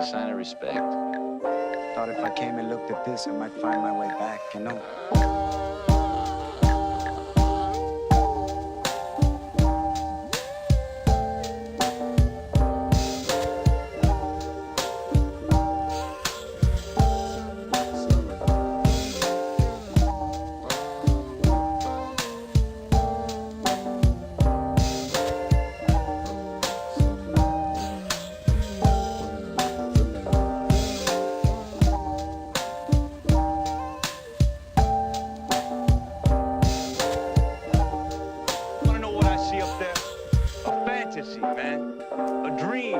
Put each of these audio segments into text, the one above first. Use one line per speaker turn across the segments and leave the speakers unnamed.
sign of respect.
Thought if I came and looked at this, I might find my way back, you know?
Wanna know what I see up there? A fantasy, man. A dream.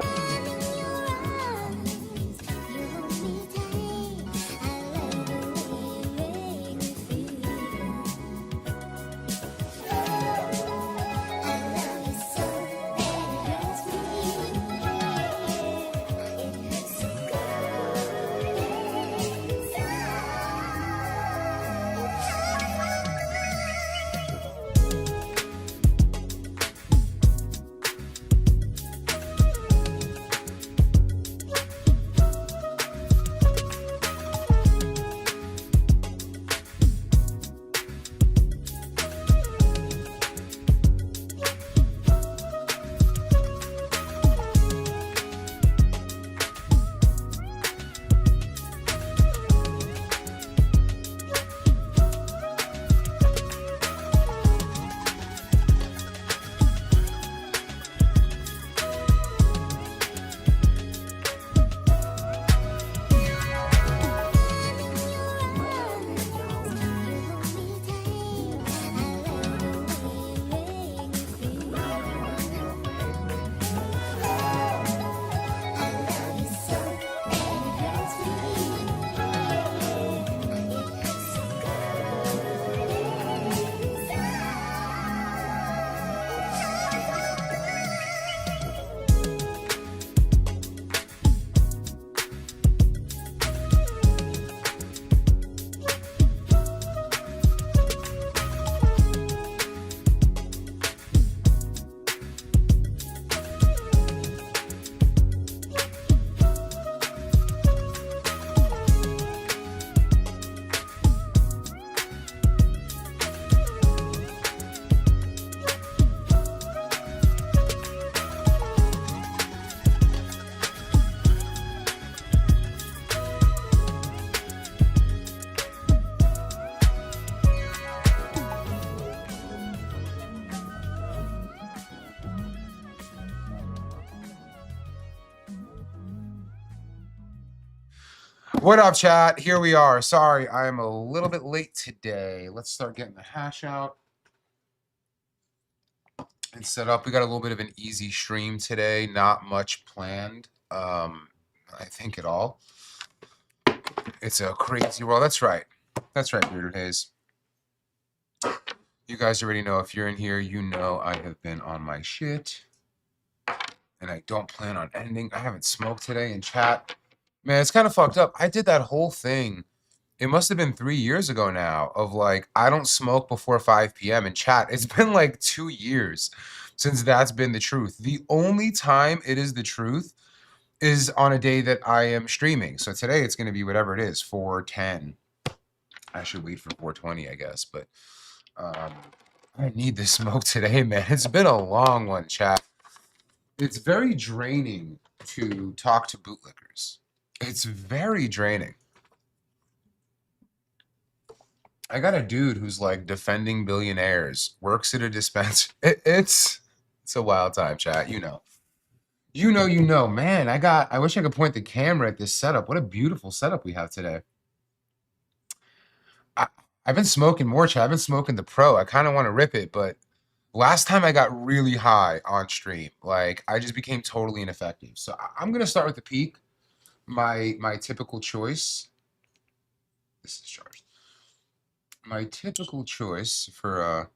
What up, chat? Here we are. Sorry, I am a little bit late today. Let's start getting the hash out and set up. We got a little bit of an easy stream today. Not much planned, I think at all. It's a crazy world. That's right. That's right, Bearded Haze. You guys already know, if you're in here, you know I have been on my shit. And I don't plan on ending. I haven't smoked today in chat. Man, it's kind of fucked up. I did that whole thing. It must have been 3 years ago now of like, I don't smoke before 5 p.m. in chat. It's been like 2 years since that's been the truth. The only time it is the truth is on a day that I am streaming. So today it's going to be whatever it is, 4:10. I should wait for 4:20, I guess. But I need this smoke today, man. It's been a long one, chat. It's very draining to talk to bootlickers. It's very draining. I got a dude who's like defending billionaires, works at a dispensary. It's a wild time, chat. You know. Man, I wish I could point the camera at this setup. What a beautiful setup we have today. I've been smoking more, chat. I've been smoking the Pro. I kind of want to rip it, but last time I got really high on stream. Like, I just became totally ineffective. So I'm going to start with the Peak. My typical choice. This is charged. My typical choice for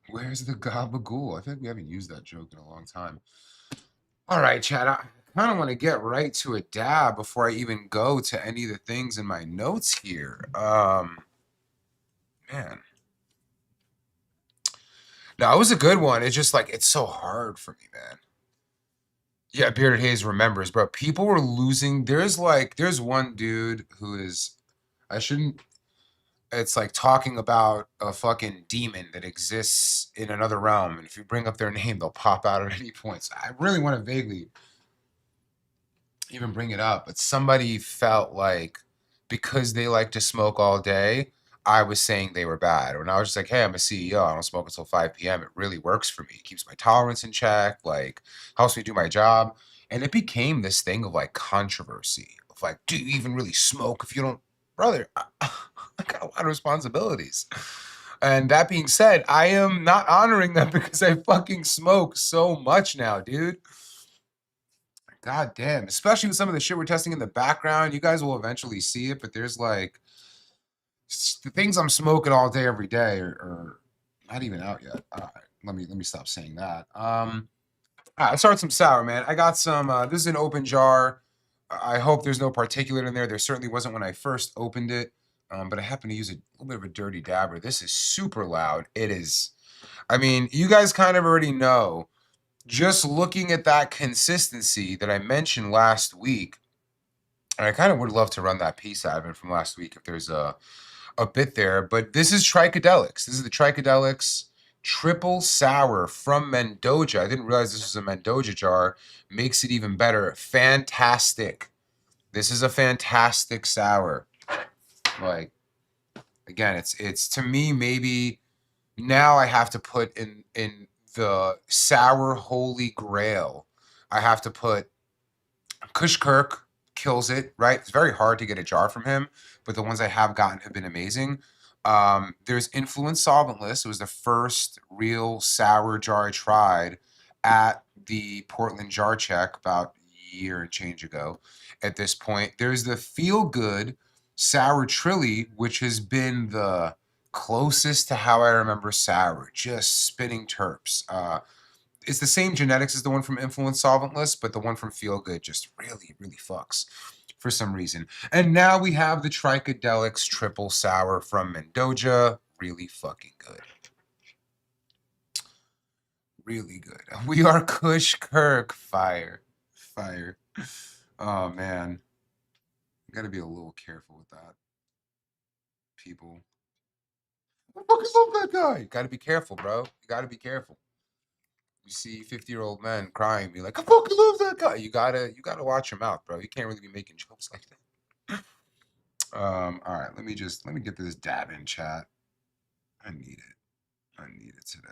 where's the gabagool? I think we haven't used that joke in a long time. All right, Chad. I kind of want to get right to a dab before I even go to any of the things in my notes here. Man. No, it was a good one. It's just like, it's so hard for me, man. Yeah, Bearded Hayes remembers, bro. People were losing. There's one dude who is, I shouldn't, it's like talking about a fucking demon that exists in another realm. And if you bring up their name, they'll pop out at any point. So I really want to vaguely even bring it up, but somebody felt like because they like to smoke all day, I was saying they were bad. When I was just like, hey, I'm a CEO, I don't smoke until 5 p.m. It really works for me. It keeps my tolerance in check, like helps me do my job. And it became this thing of like controversy of like, do you even really smoke if you don't, brother? I got a lot of responsibilities. And that being said, I am not honoring them because I fucking smoke so much now, dude. God damn, especially with some of the shit we're testing in the background. You guys will eventually see it, but there's like the things I'm smoking all day, every day are not even out yet. All right, let me stop saying that. All right, let's start with some sour, man. I got some. This is an open jar. I hope there's no particulate in there. There certainly wasn't when I first opened it, but I happen to use a little bit of a dirty dabber. This is super loud. It is. I mean, you guys kind of already know. Just looking at that consistency that I mentioned last week, and I kind of would love to run that piece out of it from last week if there's a bit there. But this is Tricadelics. This is the Tricadelics Triple Sour from Mendoza. I didn't realize this was a Mendoza jar. Makes it even better. Fantastic. This is a fantastic sour. Like, again, it's to me, maybe now I have to put in the sour holy grail. I have to put Kush Kirk kills it, right? It's very hard to get a jar from him, but the ones I have gotten have been amazing. There's Influence Solventless. It was the first real sour jar I tried at the Portland Jar Check about a year and change ago. At this point, there's the Feel Good Sour Trilly, which has been the closest to how I remember sour, just spitting terps. It's the same genetics as the one from Influence Solventless, but the one from Feel Good just really, really fucks for some reason. And now we have the Tricadelics Triple Sour from Mendoza. Really fucking good. Really good. We are Kush Kirk. Fire. Fire. Oh, man. You gotta be a little careful with that. People. I fucking love that guy. You gotta be careful, bro. You gotta be careful. You see 50-year-old men crying, be like, I fucking love that guy. You gotta watch your mouth, bro. You can't really be making jokes like that. All right, let me get this dab in, chat. I need it today.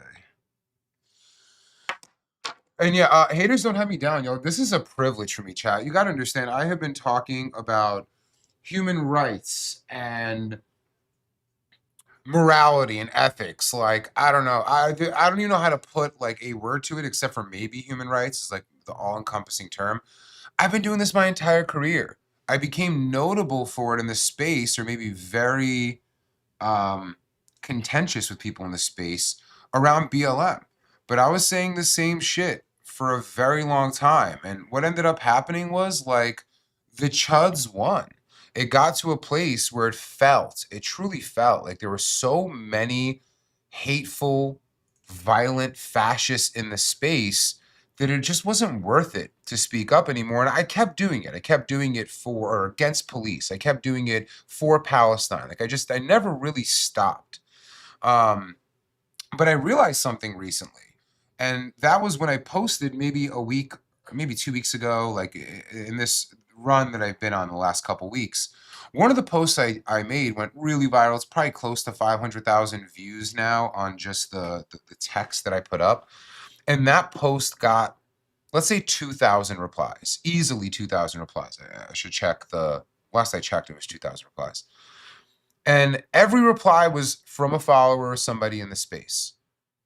And yeah, haters don't have me down, yo. This is a privilege for me, chat. You gotta understand, I have been talking about human rights and morality and ethics. Like, I don't know. I don't even know how to put like a word to it except for maybe human rights is like the all-encompassing term. I've been doing this my entire career. I became notable for it in the space, or maybe very contentious with people in the space around BLM. But I was saying the same shit for a very long time. And what ended up happening was like the Chuds won. It got to a place where it truly felt like there were so many hateful, violent fascists in the space that it just wasn't worth it to speak up anymore. And I kept doing it. I kept doing it for or against police. I kept doing it for Palestine. Like I never really stopped. But I realized something recently. And that was when I posted maybe a week, maybe 2 weeks ago, like in this run that I've been on the last couple weeks. One of the posts I made went really viral. It's probably close to 500,000 views now on just the text that I put up. And that post got, let's say, 2,000 replies. Easily 2,000 replies. I should check last I checked, it was 2,000 replies. And every reply was from a follower or somebody in the space.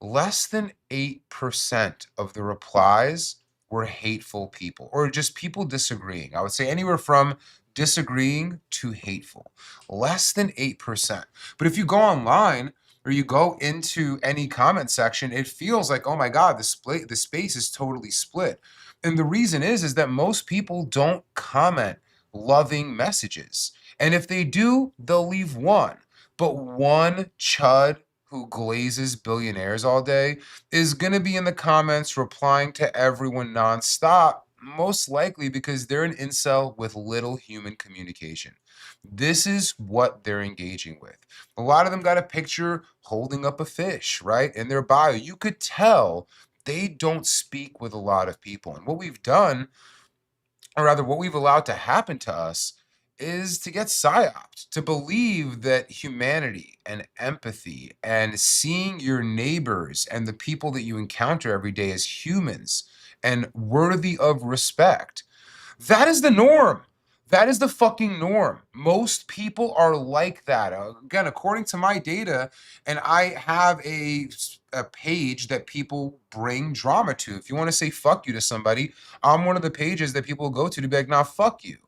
Less than 8% of the replies were hateful people or just people disagreeing. I would say anywhere from disagreeing to hateful. Less than 8%. But if you go online or you go into any comment section, it feels like, oh my God, the space is totally split. And the reason is that most people don't comment loving messages. And if they do, they'll leave one. But one chud who glazes billionaires all day is going to be in the comments replying to everyone nonstop. Most likely because they're an incel with little human communication. This is what they're engaging with. A lot of them got a picture holding up a fish, right? In their bio. You could tell they don't speak with a lot of people. And what we've done, or rather what we've allowed to happen to us, is to get psyoped, to believe that humanity and empathy and seeing your neighbors and the people that you encounter every day as humans and worthy of respect, that is the norm. That is the fucking norm. Most people are like that. Again, according to my data, and I have a page that people bring drama to. If you want to say fuck you to somebody, I'm one of the pages that people go to be like, nah, fuck you.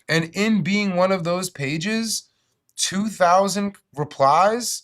And in being one of those pages, 2,000 replies,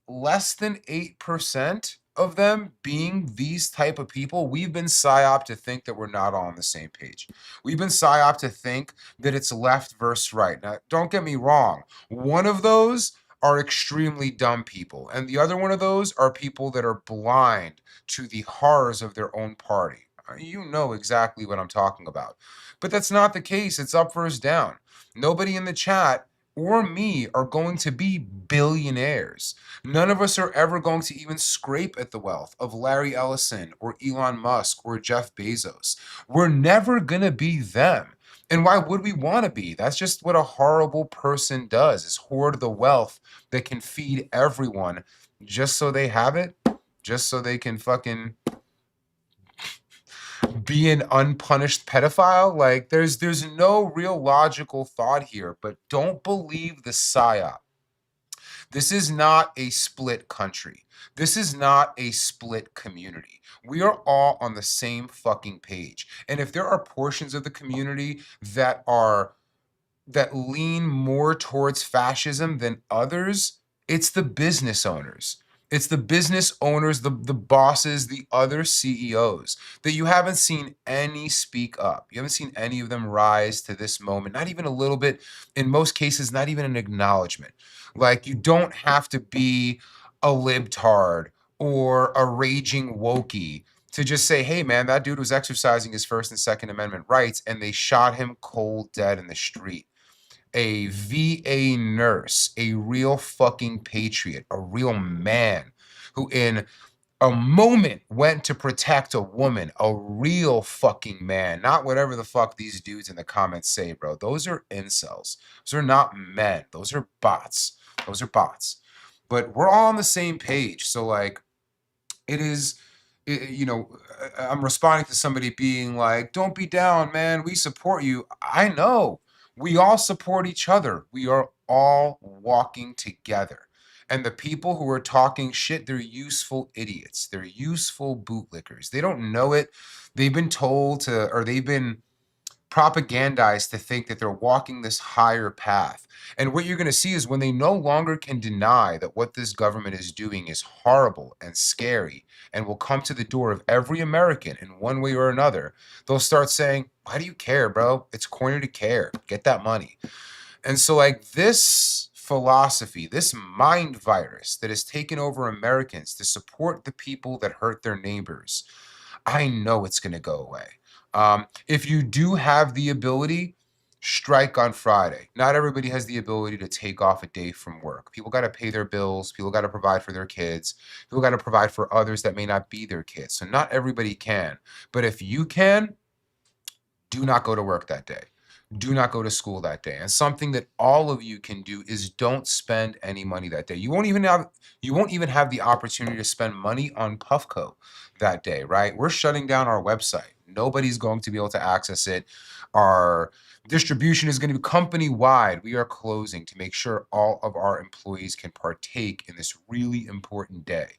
less than 8% of them being these type of people. We've been psyoped to think that we're not all on the same page. We've been psyoped to think that it's left versus right. Now, don't get me wrong. One of those are extremely dumb people, and the other one of those are people that are blind to the horrors of their own party. You know exactly what I'm talking about. But that's not the case. It's up versus down. Nobody in the chat or me are going to be billionaires. None of us are ever going to even scrape at the wealth of Larry Ellison or Elon Musk or Jeff Bezos. We're never going to be them. And why would we want to be? That's just what a horrible person does, is hoard the wealth that can feed everyone just so they have it, just so they can fucking be an unpunished pedophile. Like there's no real logical thought here, but don't believe the psyop. This is not a split country. This is not a split community. We are all on the same fucking page. And if there are portions of the community that lean more towards fascism than others, it's the business owners. It's the business owners, the bosses, the other CEOs that you haven't seen any speak up. You haven't seen any of them rise to this moment, not even a little bit. In most cases, not even an acknowledgement. Like, you don't have to be a libtard or a raging wokey to just say, hey, man, that dude was exercising his First and Second Amendment rights and they shot him cold dead in the street. A VA nurse, a real fucking patriot, a real man who in a moment went to protect a woman, a real fucking man, not whatever the fuck these dudes in the comments say, bro. Those are incels. Those are not men. Those are bots. Those are bots. But we're all on the same page. So, like, it is, I'm responding to somebody being like, don't be down, man. We support you. I know. We all support each other. We are all walking together. And the people who are talking shit, they're useful idiots. They're useful bootlickers. They don't know it. They've been told to, or they've been propagandized to think that they're walking this higher path. And what you're going to see is when they no longer can deny that what this government is doing is horrible and scary and will come to the door of every American in one way or another, they'll start saying, why do you care, bro? It's corny to care. Get that money. And so, like, this philosophy, this mind virus that has taken over Americans to support the people that hurt their neighbors, I know it's going to go away. If you do have the ability, strike on Friday. Not everybody has the ability to take off a day from work. People got to pay their bills. People got to provide for their kids. People got to provide for others that may not be their kids. So not everybody can. But if you can, do not go to work that day. Do not go to school that day. And something that all of you can do is don't spend any money that day. You won't even have the opportunity to spend money on Puffco that day, right? We're shutting down our website. Nobody's going to be able to access it. Our distribution is going to be company-wide. We are closing to make sure all of our employees can partake in this really important day.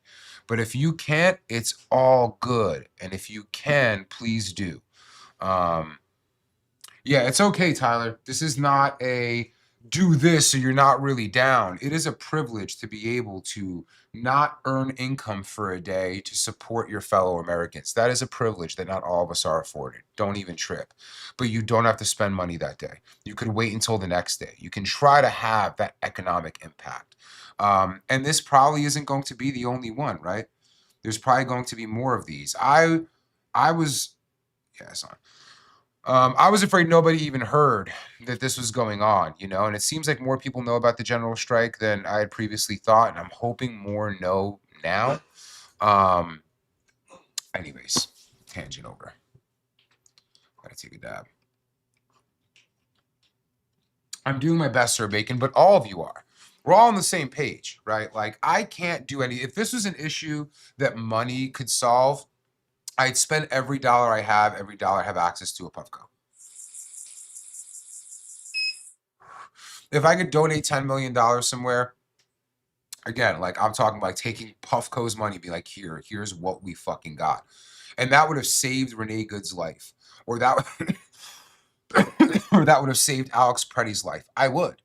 But if you can't, it's all good. And if you can, please do. Yeah, it's okay, Tyler. This is not a do this so you're not really down. It is a privilege to be able to not earn income for a day to support your fellow Americans. That is a privilege that not all of us are afforded. Don't even trip. But you don't have to spend money that day. You could wait until the next day. You can try to have that economic impact. And this probably isn't going to be the only one, right? There's probably going to be more of these. Yeah, it's on. I was afraid nobody even heard that this was going on, you know, and it seems like more people know about the general strike than I had previously thought, and I'm hoping more know now. Um, anyways, tangent over. Gotta take a dab. I'm doing my best, Sir Bacon, but all of you are. We're all on the same page, right? Like, I can't do any. If this was an issue that money could solve, I'd spend every dollar I have, every dollar I have access to a Puffco. If I could donate $10 million somewhere, again, like I'm talking like taking Puffco's money, be like, here's what we fucking got. And that would have saved Renee Good's life. Or that or that would have saved Alex Pretty's life. I would.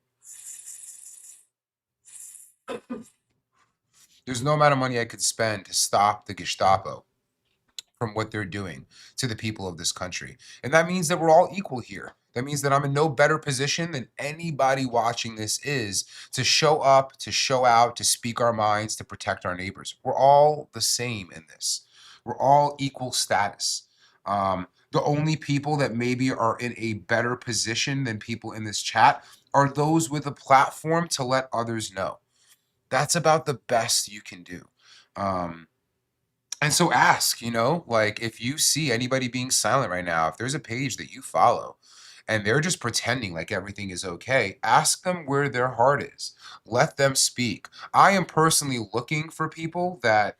There's no amount of money I could spend to stop the Gestapo from what they're doing to the people of this country. And that means that we're all equal here. That means that I'm in no better position than anybody watching this is to show up, to show out, to speak our minds, to protect our neighbors. We're all the same in this. We're all equal status. The only people that maybe are in a better position than people in this chat are those with a platform to let others know. That's about the best you can do. And so ask, you know, like if you see anybody being silent right now, if there's a page that you follow and they're just pretending like everything is okay, ask them where their heart is. Let them speak. I am personally looking for people that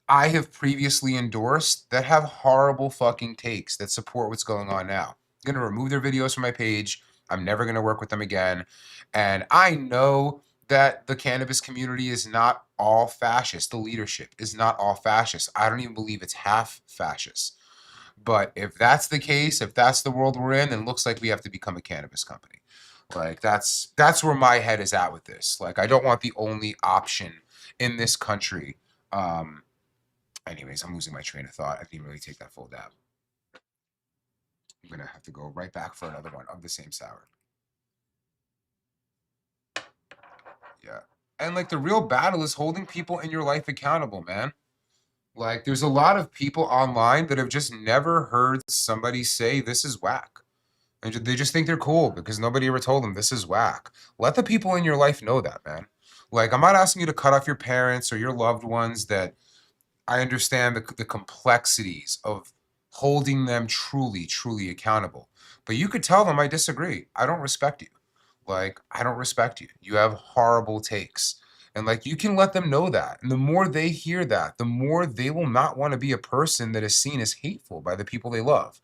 I have previously endorsed that have horrible fucking takes that support what's going on now. I'm going to remove their videos from my page. I'm never going to work with them again. And I know that the cannabis community is not all fascist. The leadership is not all fascist. I don't even believe it's half fascist. But if that's the case, if that's the world we're in, then it looks like we have to become a cannabis company. Like that's where my head is at with this. Like I don't want the only option in this country. Anyways, I'm losing my train of thought. I didn't really take that full dab. I'm gonna have to go right back for another one of the same sour. Yeah. And like the real battle is holding people in your life accountable, man. Like there's a lot of people online that have just never heard somebody say this is whack. And they just think they're cool because nobody ever told them this is whack. Let the people in your life know that, man. Like I'm not asking you to cut off your parents or your loved ones that I understand the complexities of holding them truly, truly accountable. But you could tell them I disagree. I don't respect you. Like, I don't respect you. You have horrible takes. And like you can let them know that. And the more they hear that, the more they will not want to be a person that is seen as hateful by the people they love.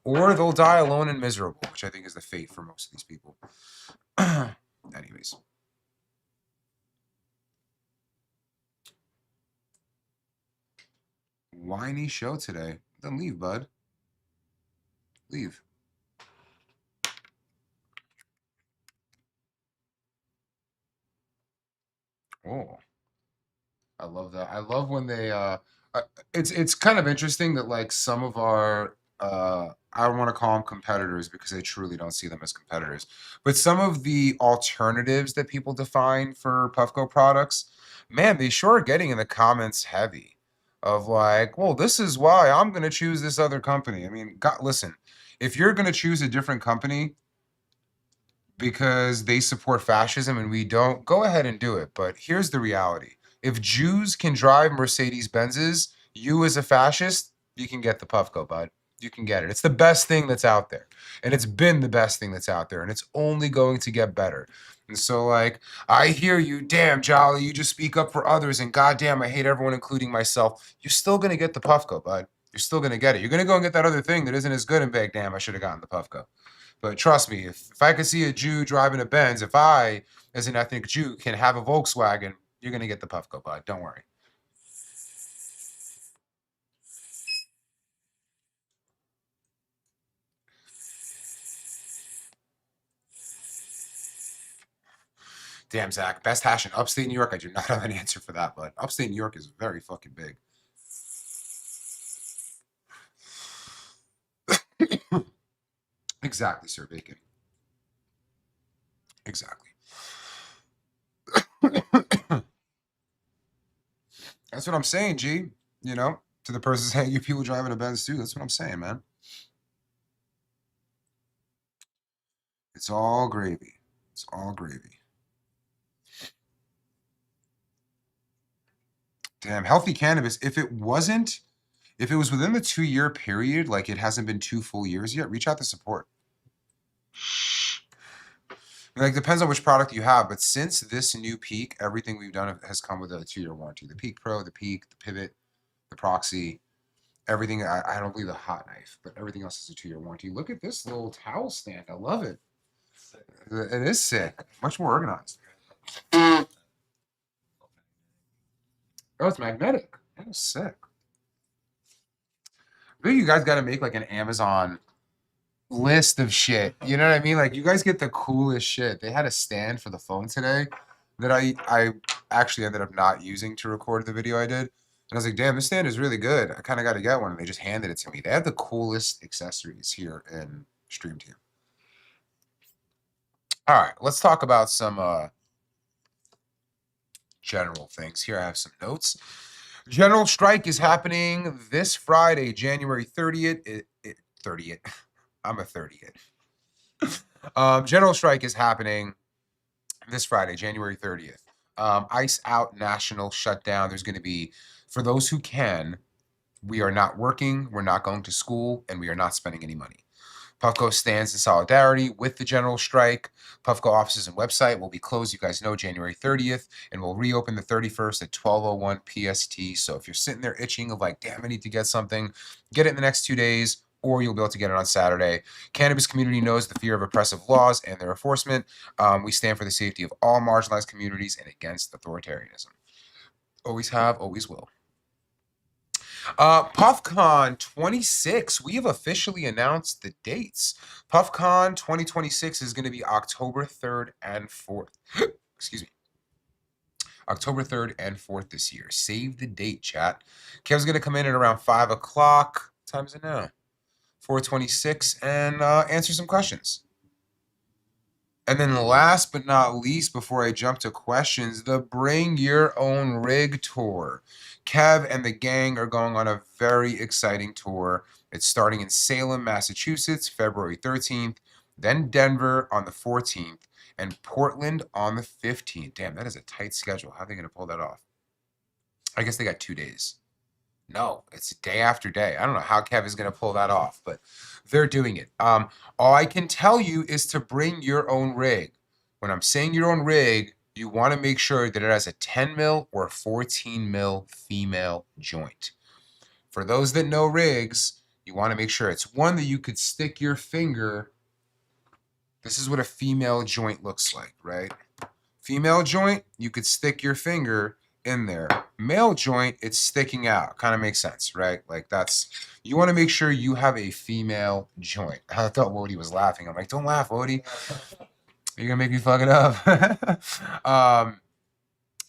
Or they'll die alone and miserable, which I think is the fate for most of these people. Anyways. Whiny show today. Then leave, bud. Leave. Oh, I love that. I love when they it's kind of interesting that like some of our I don't want to call them competitors because I truly don't see them as competitors. But some of the alternatives that people define for Puffco products, man, they sure are getting in the comments heavy of like, well, this is why I'm going to choose this other company. I mean, God, listen, if you're going to choose a different company because they support fascism and we don't, go ahead and do it. But here's the reality. If Jews can drive Mercedes Benzes, you as a fascist, you can get the Puffco, bud. You can get it. It's the best thing that's out there. And it's been the best thing that's out there. And it's only going to get better. And so, like, I hear you, damn, Jolly, you just speak up for others. And goddamn, I hate everyone, including myself. You're still going to get the Puffco, bud. You're still going to get it. You're going to go and get that other thing that isn't as good and be like, damn, I should have gotten the Puffco. But trust me, if I could see a Jew driving a Benz, if I, as an ethnic Jew, can have a Volkswagen, you're going to get the Puffco, bud. Don't worry. Damn, Zach. Best hash in upstate New York. I do not have an answer for that, but upstate New York is very fucking big. Exactly, Sir Bacon. Exactly. That's what I'm saying, G. You know, to the person saying you people driving a Benz too. That's what I'm saying, man. It's all gravy. It's all gravy. Damn, healthy cannabis. If it was within the 2-year period, like it hasn't been 2 full years yet, reach out to support. Like depends on which product you have, but since this new Peak, everything we've done has come with a 2-year warranty. The Peak Pro, the Peak, the Pivot, the Proxy, everything. I don't believe the Hot Knife, but everything else is a 2-year warranty. Look at this little towel stand. I love it. It is sick. Much more organized. Oh, it's magnetic. That is sick. I think you guys got to make like an Amazon list of shit. You know what I mean? Like you guys get the coolest shit. They had a stand for the phone today that I actually ended up not using to record the video I did. And I was like, damn, this stand is really good. I kind of got to get one. And they just handed it to me. They have the coolest accessories here in Stream Team. All right, let's talk about some general things. Here I have some notes. General strike is happening this Friday, January 30th. 30th. I'm a 30th. General strike is happening this Friday, January 30th. ICE out, national shutdown. There's going to be, for those who can, we are not working, we're not going to school, and we are not spending any money. Puffco stands in solidarity with the general strike. Puffco offices and website will be closed, you guys know, January 30th, and will reopen the 31st at 12:01 PST. So if you're sitting there itching of like, damn, I need to get something, get it in the next 2 days, or you'll be able to get it on Saturday. Cannabis community knows the fear of oppressive laws and their enforcement. We stand for the safety of all marginalized communities and against authoritarianism. Always have, always will. PuffCon 26, we have officially announced the dates. PuffCon 2026 is going to be October 3rd and 4th. Excuse me. October 3rd and 4th this year. Save the date, chat. Kev's going to come in at around 5 o'clock. What time is it now? 4:26, and answer some questions. And then last but not least, before I jump to questions, the Bring Your Own Rig tour. Kev and the gang are going on a very exciting tour. It's starting in Salem, Massachusetts, February 13th, then Denver on the 14th, and Portland on the 15th. Damn, that is a tight schedule. How are they going to pull that off? I guess they got 2 days. No, it's day after day. I don't know how Kev is going to pull that off, but they're doing it. All I can tell you is to bring your own rig. When I'm saying your own rig, you want to make sure that it has a 10 mil or 14 mil female joint. For those that know rigs, you want to make sure it's one that you could stick your finger. This is what a female joint looks like, right? Female joint, you could stick your finger in there. Male joint, it's sticking out. Kind of makes sense, right? Like that's, you want to make sure you have a female joint. I thought Wody was laughing. I'm like, don't laugh, Wody. You're gonna make me fuck it up.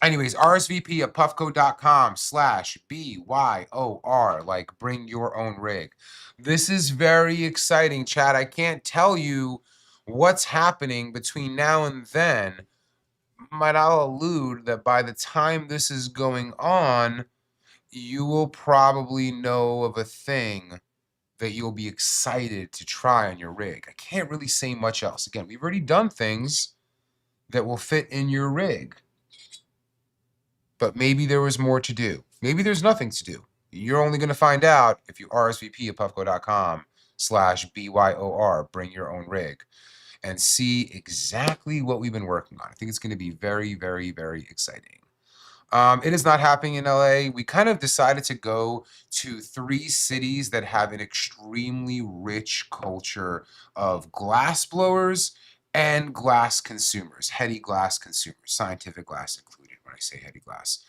Anyways, RSVP at puffco.com/BYOR, like bring your own rig. This is very exciting, Chad. I can't tell you what's happening between now and then. But I'll allude that by the time this is going on, you will probably know of a thing that you'll be excited to try on your rig. I can't really say much else. Again, we've already done things that will fit in your rig. But maybe there was more to do. Maybe there's nothing to do. You're only going to find out if you RSVP at puffco.com/BYOR, bring your own rig, and see exactly what we've been working on. I think it's going to be very, very, very exciting. It is not happening in LA. We kind of decided to go to 3 cities that have an extremely rich culture of glass blowers and glass consumers, heady glass consumers, scientific glass included when I say heady glass.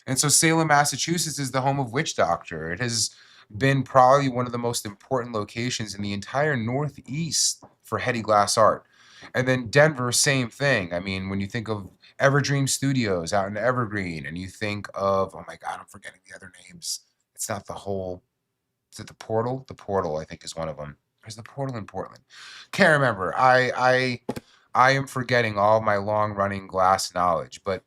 And so Salem, Massachusetts is the home of Witch Doctor. It has been probably one of the most important locations in the entire Northeast for heady glass art. And then Denver, same thing. I mean, when you think of Everdream Studios out in Evergreen, and you think of, oh my God, I'm forgetting the other names. It's not the whole, is it the Portal? The Portal, I think, is one of them. There's the Portal in Portland. Can't remember. I am forgetting all my long-running glass knowledge, but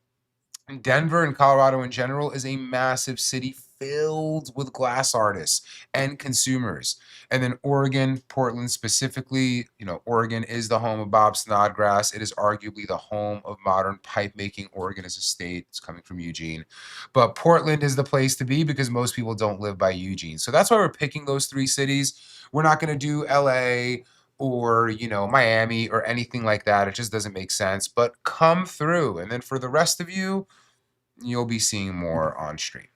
Denver and Colorado in general is a massive city filled with glass artists and consumers. And then Oregon, Portland specifically, Oregon is the home of Bob Snodgrass. It is arguably the home of modern pipe making. Oregon is a state. It's coming from Eugene. But Portland is the place to be because most people don't live by Eugene. So that's why we're picking those three cities. We're not going to do LA or, Miami or anything like that. It just doesn't make sense. But come through. And then for the rest of you, you'll be seeing more on stream.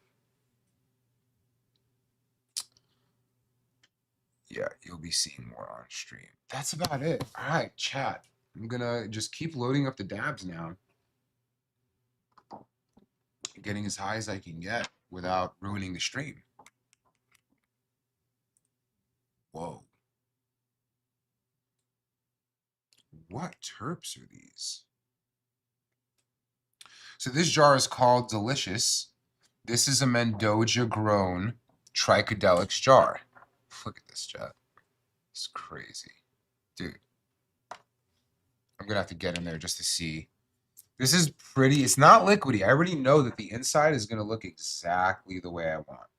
Yeah, you'll be seeing more on stream. That's about it. All right, chat. I'm going to just keep loading up the dabs now. Getting as high as I can get without ruining the stream. Whoa. What terps are these? So this jar is called Delicious. This is a Mendoza grown Trichedelics jar. Look at this, chat. It's crazy. Dude. I'm going to have to get in there just to see. This is pretty. It's not liquidy. I already know that the inside is going to look exactly the way I want.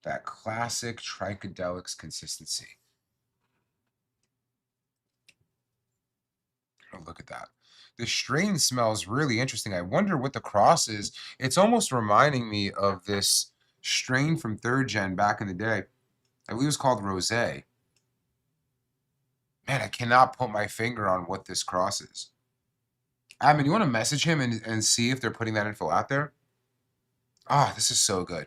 That classic Trichedelics consistency. Oh, look at that. The strain smells really interesting. I wonder what the cross is. It's almost reminding me of this strain from 3rd Gen back in the day. I believe it was called Rosé. Man, I cannot put my finger on what this cross is. Admin, you want to message him and see if they're putting that info out there? Ah, this is so good.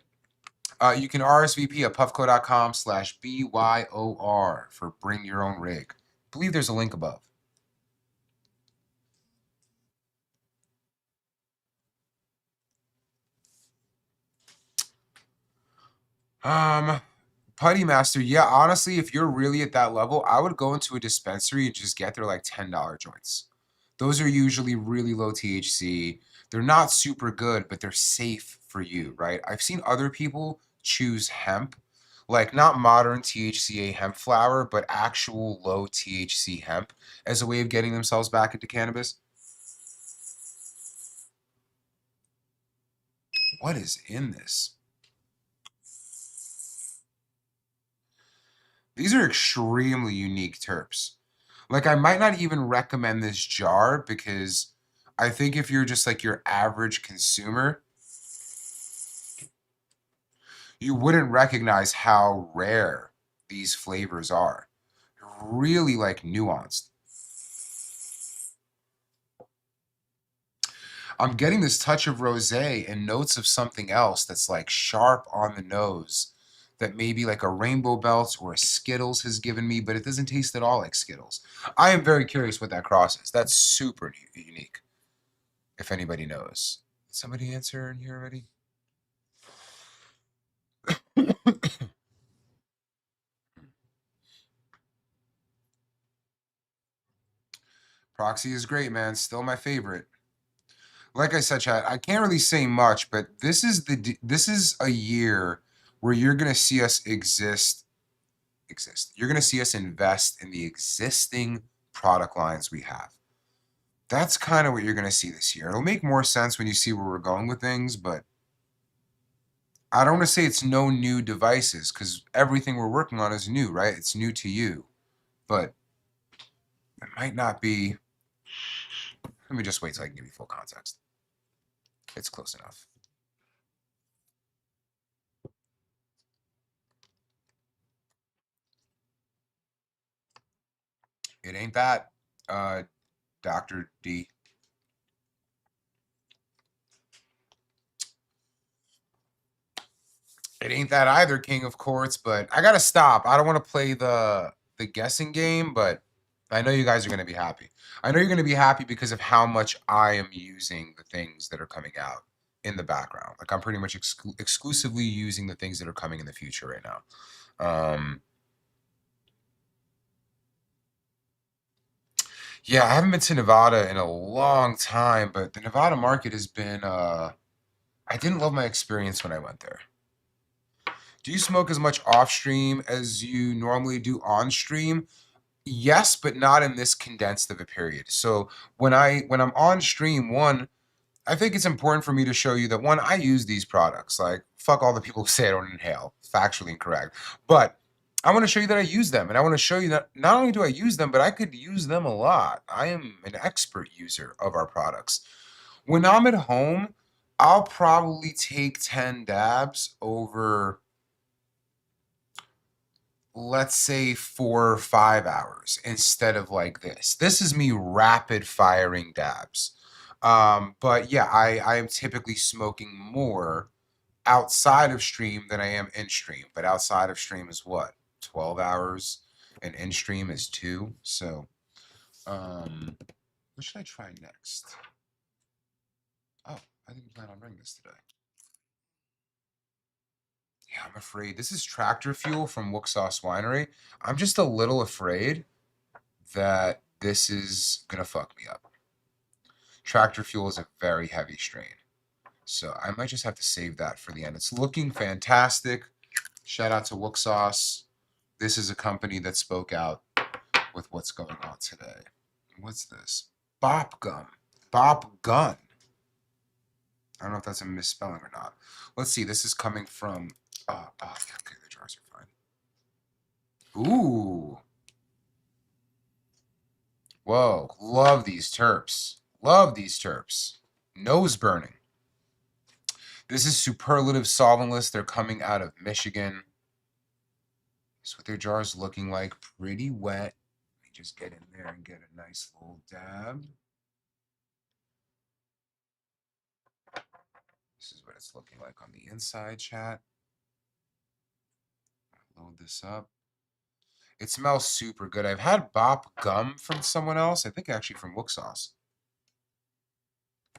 You can RSVP at puffco.com/BYOR for bring your own rig. I believe there's a link above. Putty Master, yeah, honestly, if you're really at that level, I would go into a dispensary and just get their like $10 joints. Those are usually really low THC. They're not super good, but they're safe for you, right? I've seen other people choose hemp, like not modern THCA hemp flower, but actual low THC hemp as a way of getting themselves back into cannabis. What is in this? These are extremely unique terps. Like, I might not even recommend this jar because I think if you're just like your average consumer, you wouldn't recognize how rare these flavors are. Really like nuanced. I'm getting this touch of rosé and notes of something else that's like sharp on the nose that maybe like a Rainbow Belt or a Skittles has given me, but it doesn't taste at all like Skittles. I am very curious what that cross is. That's super unique, if anybody knows. Did somebody answer in here already? Proxy is great, man. Still my favorite. Like I said, chat, I can't really say much, but this is a year where you're gonna see us exist. You're gonna see us invest in the existing product lines we have. That's kind of what you're gonna see this year. It'll make more sense when you see where we're going with things, but I don't want to say it's no new devices because everything we're working on is new, right? It's new to you, but it might not be. Let me just wait till I can give you full context. It's close enough. It ain't that, Dr. D. It ain't that either, King of Courts, but I gotta stop. I don't want to play the guessing game, but I know you guys are gonna be happy. I know you're gonna be happy because of how much I am using the things that are coming out in the background. Like I'm pretty much exclusively using the things that are coming in the future right now. Yeah, I haven't been to Nevada in a long time, but the Nevada market has been, I didn't love my experience when I went there. Do you smoke as much off stream as you normally do on stream? Yes, but not in this condensed of a period. So when I'm on stream, one, I think it's important for me to show you that, one, I use these products. Like, fuck all the people who say I don't inhale. Factually incorrect. But I want to show you that I use them. And I want to show you that not only do I use them, but I could use them a lot. I am an expert user of our products. When I'm at home, I'll probably take 10 dabs over, let's say, 4 or 5 hours instead of like this. This is me rapid firing dabs. But yeah, I am typically smoking more outside of stream than I am in stream. But outside of stream is what? 12 hours, and in stream is 2. So what should I try next? Oh, I didn't plan on bringing this today. Yeah, I'm afraid. This is Tractor Fuel from Wuxos Winery. I'm just a little afraid that this is gonna fuck me up. Tractor Fuel is a very heavy strain, so I might just have to save that for the end. It's looking fantastic. Shout out to Wuxos. This is a company that spoke out with what's going on today. What's this? Bop Gum. Bop Gun. I don't know if that's a misspelling or not. Let's see. This is coming from... okay, the jars are fine. Ooh. Whoa. Love these terps. Love these terps. Nose burning. This is Superlative Solventless. They're coming out of Michigan. That's what their jar's looking like. Pretty wet. Let me just get in there and get a nice little dab. This is what it's looking like on the inside, chat. Load this up. It smells super good. I've had Bop Gum from someone else. I think actually from Wuxos.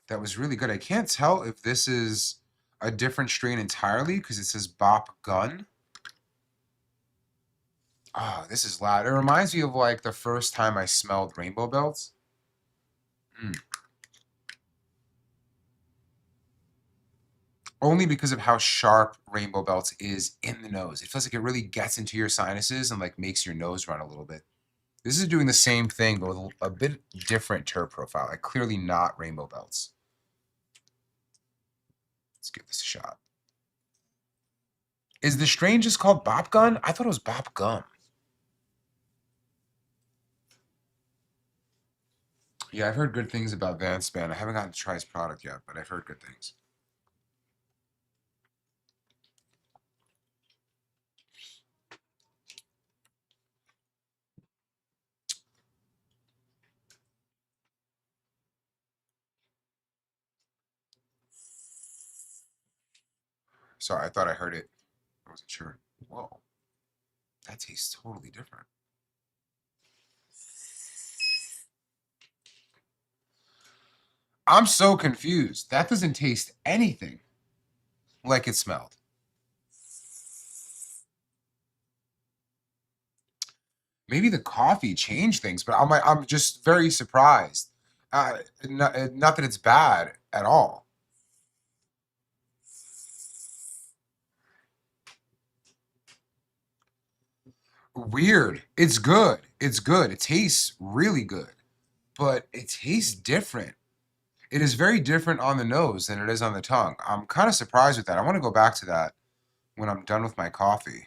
That was really good. I can't tell if this is a different strain entirely because it says Bop Gun. Oh, this is loud. It reminds me of like the first time I smelled Rainbow Belts. Only because of how sharp Rainbow Belts is in the nose. It feels like it really gets into your sinuses and like makes your nose run a little bit. This is doing the same thing, but with a bit different terp profile. Like clearly not Rainbow Belts. Let's give this a shot. Is the strain just called Bop Gun? I thought it was Bop Gum. Yeah, I've heard good things about Vanspan. I haven't gotten to try his product yet, but I've heard good things. Sorry, I thought I heard it. I wasn't sure. Whoa. That tastes totally different. I'm so confused. That doesn't taste anything like it smelled. Maybe the coffee changed things, but I'm just very surprised. Not that it's bad at all. Weird. It's good. It's good. It tastes really good, but it tastes different. It is very different on the nose than it is on the tongue. I'm kind of surprised with that. I want to go back to that when I'm done with my coffee.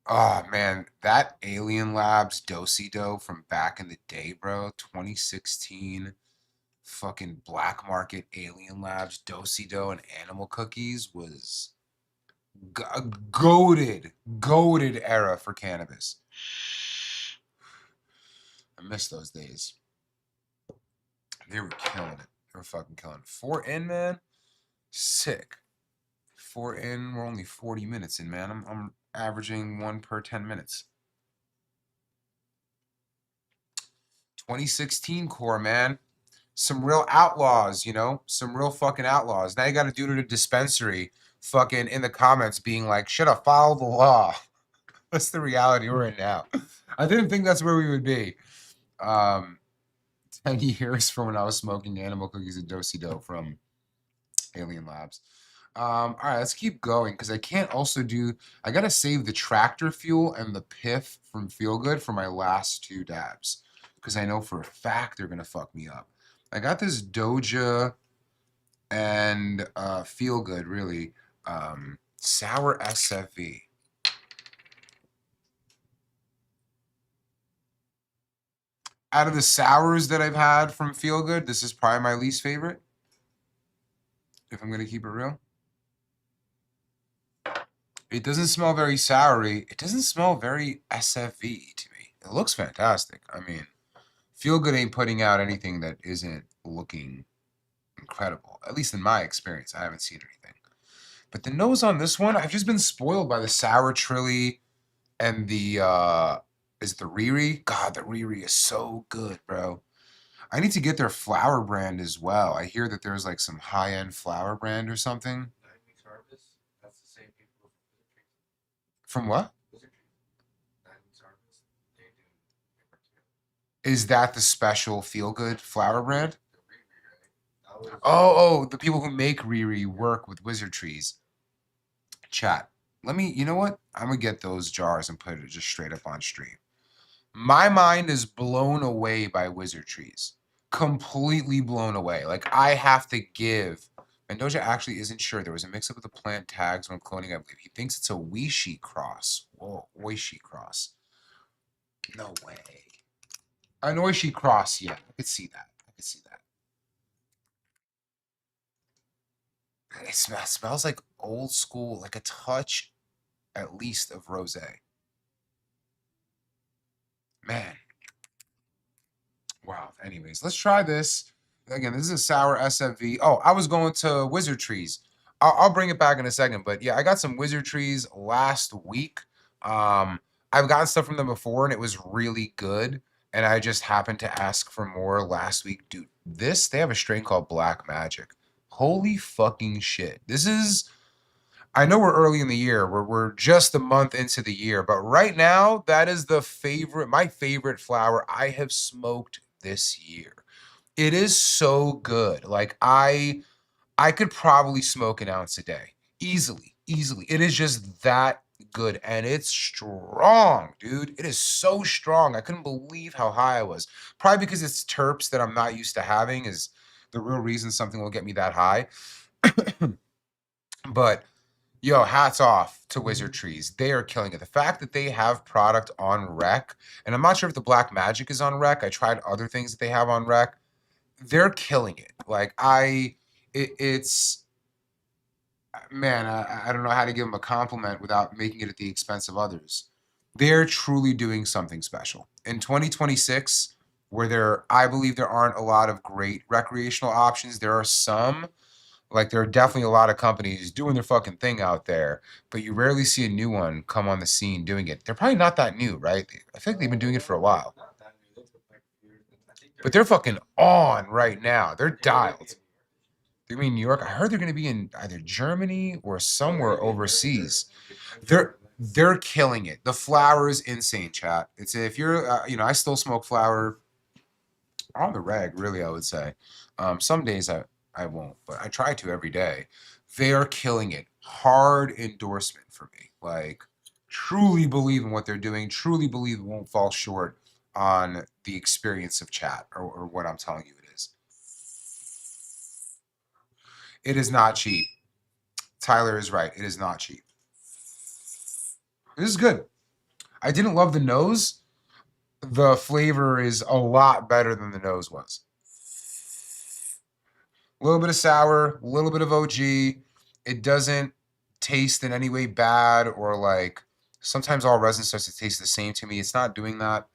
Oh man, that Alien Labs Do-Si-Do from back in the day, bro. 2016 fucking black market Alien Labs Do-Si-Do and animal cookies was a goated era for cannabis. I miss those days. They were killing it. They were fucking killing it. 4 in, man. Sick. 4 in. We're only 40 minutes in, man. I'm averaging 1 per 10 minutes. 2016 core, man. Some real outlaws, you know? Some real fucking outlaws. Now you got to do it at a dispensary fucking in the comments being like, should have followed the law. That's the reality we're in now. I didn't think that's where we would be. 10 years from when I was smoking animal cookies and Do-Si-Do from Alien Labs. All right, let's keep going because I can't also do. I gotta save the tractor fuel and the piff from Feel Good for my last 2 dabs because I know for a fact they're gonna fuck me up. I got this Doja and Feel Good really sour SFV. Out of the sours that I've had from Feel Good, this is probably my least favorite. If I'm gonna keep it real. It doesn't smell very soury. It doesn't smell very SFV to me. It looks fantastic. I mean, Feel Good ain't putting out anything that isn't looking incredible. At least in my experience, I haven't seen anything. But the nose on this one, I've just been spoiled by the Sour Trilly and the is it the Riri? God, the Riri is so good, bro. I need to get their flower brand as well. I hear that there's like some high-end flower brand or something. From what? Is that the special Feel Good flower brand? Oh, the people who make Riri work with Wizard Trees. Chat. Let me, you know what? I'm gonna get those jars and put it just straight up on stream. My mind is blown away by Wizard Trees. Completely blown away. Like I have to give. And Doja actually isn't sure. There was a mix-up with the plant tags when cloning, I believe. He thinks it's a Oishi cross. Whoa, Oishi cross. No way. An Oishi cross, yeah. I could see that. I could see that. It smells like old school, like a touch at least of rosé. Man. Wow. Anyways, let's try this. Again, this is a sour SFV. Oh, I was going to Wizard Trees. I'll bring it back in a second. But yeah, I got some Wizard Trees last week. I've gotten stuff from them before, and it was really good. And I just happened to ask for more last week. Dude, they have a strain called Black Magic. Holy fucking shit. This is... I know we're early in the year. We're just a month into the year, but right now that is my favorite flower I have smoked this year. It is so good. Like I could probably smoke an ounce a day easily, easily. It is just that good and it's strong, dude. It is so strong. I couldn't believe how high I was. Probably because it's terps that I'm not used to having is the real reason something will get me that high. But yo, hats off to Wizard Trees. They are killing it. The fact that they have product on rec, and I'm not sure if the Black Magic is on rec. I tried other things that they have on rec. They're killing it. Like it's man, I don't know how to give them a compliment without making it at the expense of others. They're truly doing something special. In 2026, where I believe there aren't a lot of great recreational options, there are some. Like there are definitely a lot of companies doing their fucking thing out there, but you rarely see a new one come on the scene doing it. They're probably not that new, right? I think they've been doing it for a while. But they're fucking on right now. They're dialed. They mean New York. I heard they're going to be in either Germany or somewhere overseas. They're killing it. The flower is insane, chat. It's if you're I still smoke flower on the reg, really. I would say some days I won't, but I try to every day. They are killing it. Hard endorsement for me. Like, truly believe in what they're doing. Truly believe it won't fall short on the experience of chat or what I'm telling you it is. It is not cheap. Tyler is right. It is not cheap. This is good. I didn't love the nose. The flavor is a lot better than the nose was. A little bit of sour, a little bit of OG. It doesn't taste in any way bad or like sometimes all resin starts to taste the same to me. It's not doing that.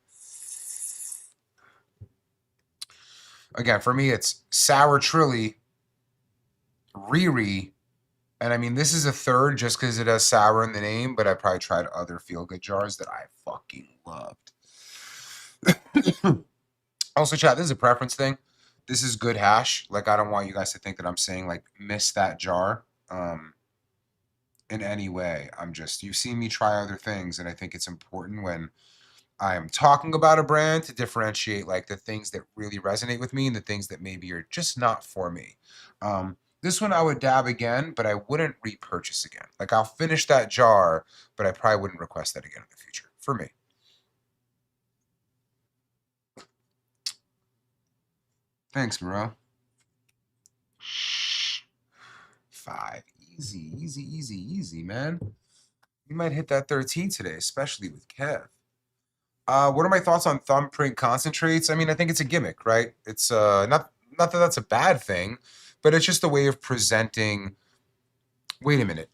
Again, for me, it's Sour Trilly, Riri, and I mean, this is a third just because it has sour in the name, but I probably tried other feel-good jars that I fucking loved. Also, chat, this is a preference thing. This is good hash. Like, I don't want you guys to think that I'm saying, like, miss that jar in any way. You've seen me try other things, and I think it's important when I'm talking about a brand to differentiate, like, the things that really resonate with me and the things that maybe are just not for me. This one I would dab again, but I wouldn't repurchase again. Like I'll finish that jar, but I probably wouldn't request that again in the future for me. Thanks, Moreau. 5. Easy, easy, easy, easy, man. You might hit that 13 today, especially with Kev. What are my thoughts on thumbprint concentrates? I mean, I think it's a gimmick, right? It's not that that's a bad thing, but it's just a way of presenting. Wait a minute.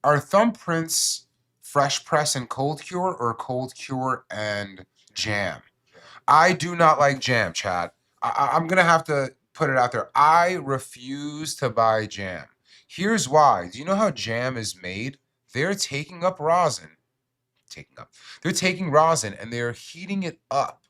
Are thumbprints fresh press and cold cure or cold cure and jam? I do not like jam, chat. I'm gonna have to put it out there. I refuse to buy jam. Here's why. Do you know how jam is made? They're taking up rosin. They're taking rosin and they're heating it up.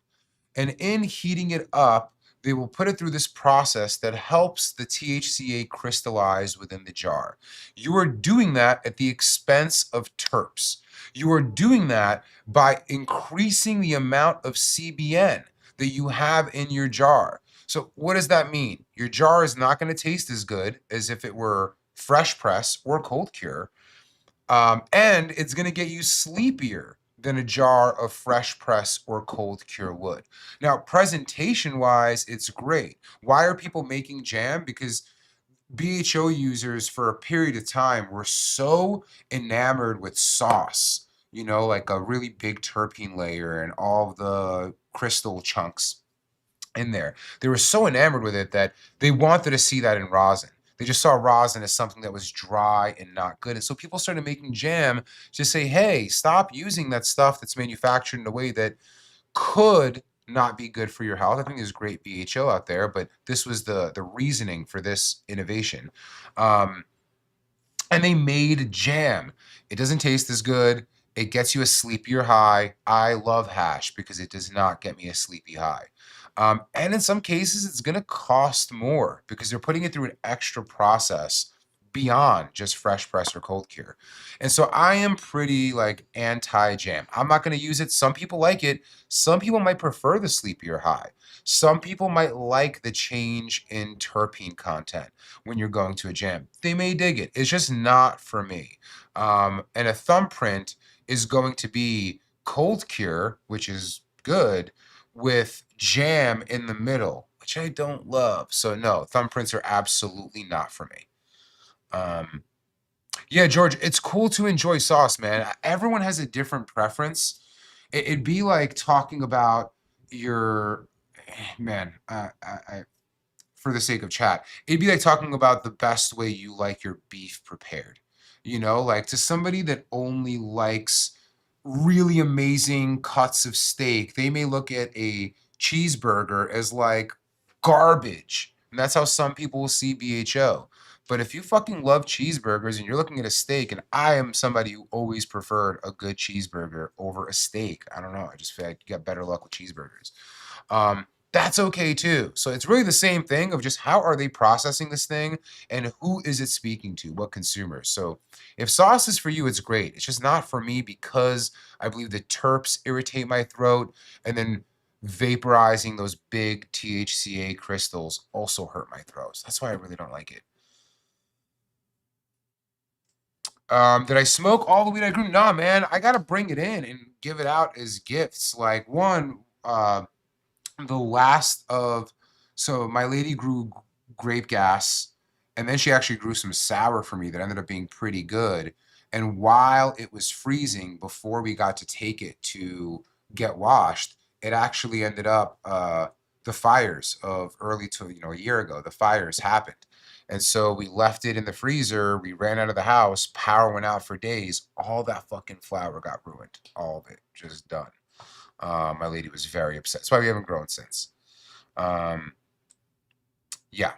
And in heating it up, they will put it through this process that helps the THCA crystallize within the jar. You are doing that at the expense of terps. You are doing that by increasing the amount of CBN that you have in your jar. So what does that mean? Your jar is not going to taste as good as if it were fresh press or cold cure. And it's going to get you sleepier than a jar of fresh press or cold cure would. Now, presentation wise, it's great. Why are people making jam? Because BHO users for a period of time were so enamored with sauce, you know, like a really big terpene layer and all the crystal chunks in there. They were so enamored with it that they wanted to see that in rosin. They just saw rosin as something that was dry and not good. And so people started making jam to say, hey, stop using that stuff that's manufactured in a way that could not be good for your health. I think there's great BHO out there, but this was the reasoning for this innovation. And they made jam. It doesn't taste as good. It gets you a sleepier high. I love hash because it does not get me a sleepy high. And in some cases, it's going to cost more because they're putting it through an extra process beyond just fresh press or cold cure. And so I am pretty like anti-jam. I'm not going to use it. Some people like it. Some people might prefer the sleepier high. Some people might like the change in terpene content when you're going to a jam. They may dig it. It's just not for me. And a thumbprint is going to be cold cure, which is good, with jam in the middle, which I don't love. So no, thumbprints are absolutely not for me. Yeah, George, it's cool to enjoy sauce, man. Everyone has a different preference. It'd be like talking about your man. For the sake of chat, it'd be like talking about the best way you like your beef prepared. You know, like to somebody that only likes really amazing cuts of steak, they may look at a cheeseburger as like garbage. And that's how some people will see BHO. But if you fucking love cheeseburgers and you're looking at a steak, and I am somebody who always preferred a good cheeseburger over a steak. I don't know. I just feel like you get better luck with cheeseburgers. That's okay too. So it's really the same thing of just how are they processing this thing and who is it speaking to, what consumers. So if sauce is for you, it's great. It's just not for me because I believe the terps irritate my throat, and then vaporizing those big THCA crystals also hurt my throat. So that's why I really don't like it. Did I smoke all the weed I grew? Nah, man, I gotta bring it in and give it out as gifts. Like the last of, so my lady grew grape gas, and then she actually grew some sour for me that ended up being pretty good. And while it was freezing before we got to take it to get washed, it actually ended up the fires of early to a year ago. The fires happened. And so we left it in the freezer. We ran out of the house. Power went out for days. All that fucking flour got ruined. All of it just done. My lady was very upset. That's why we haven't grown since. Yeah.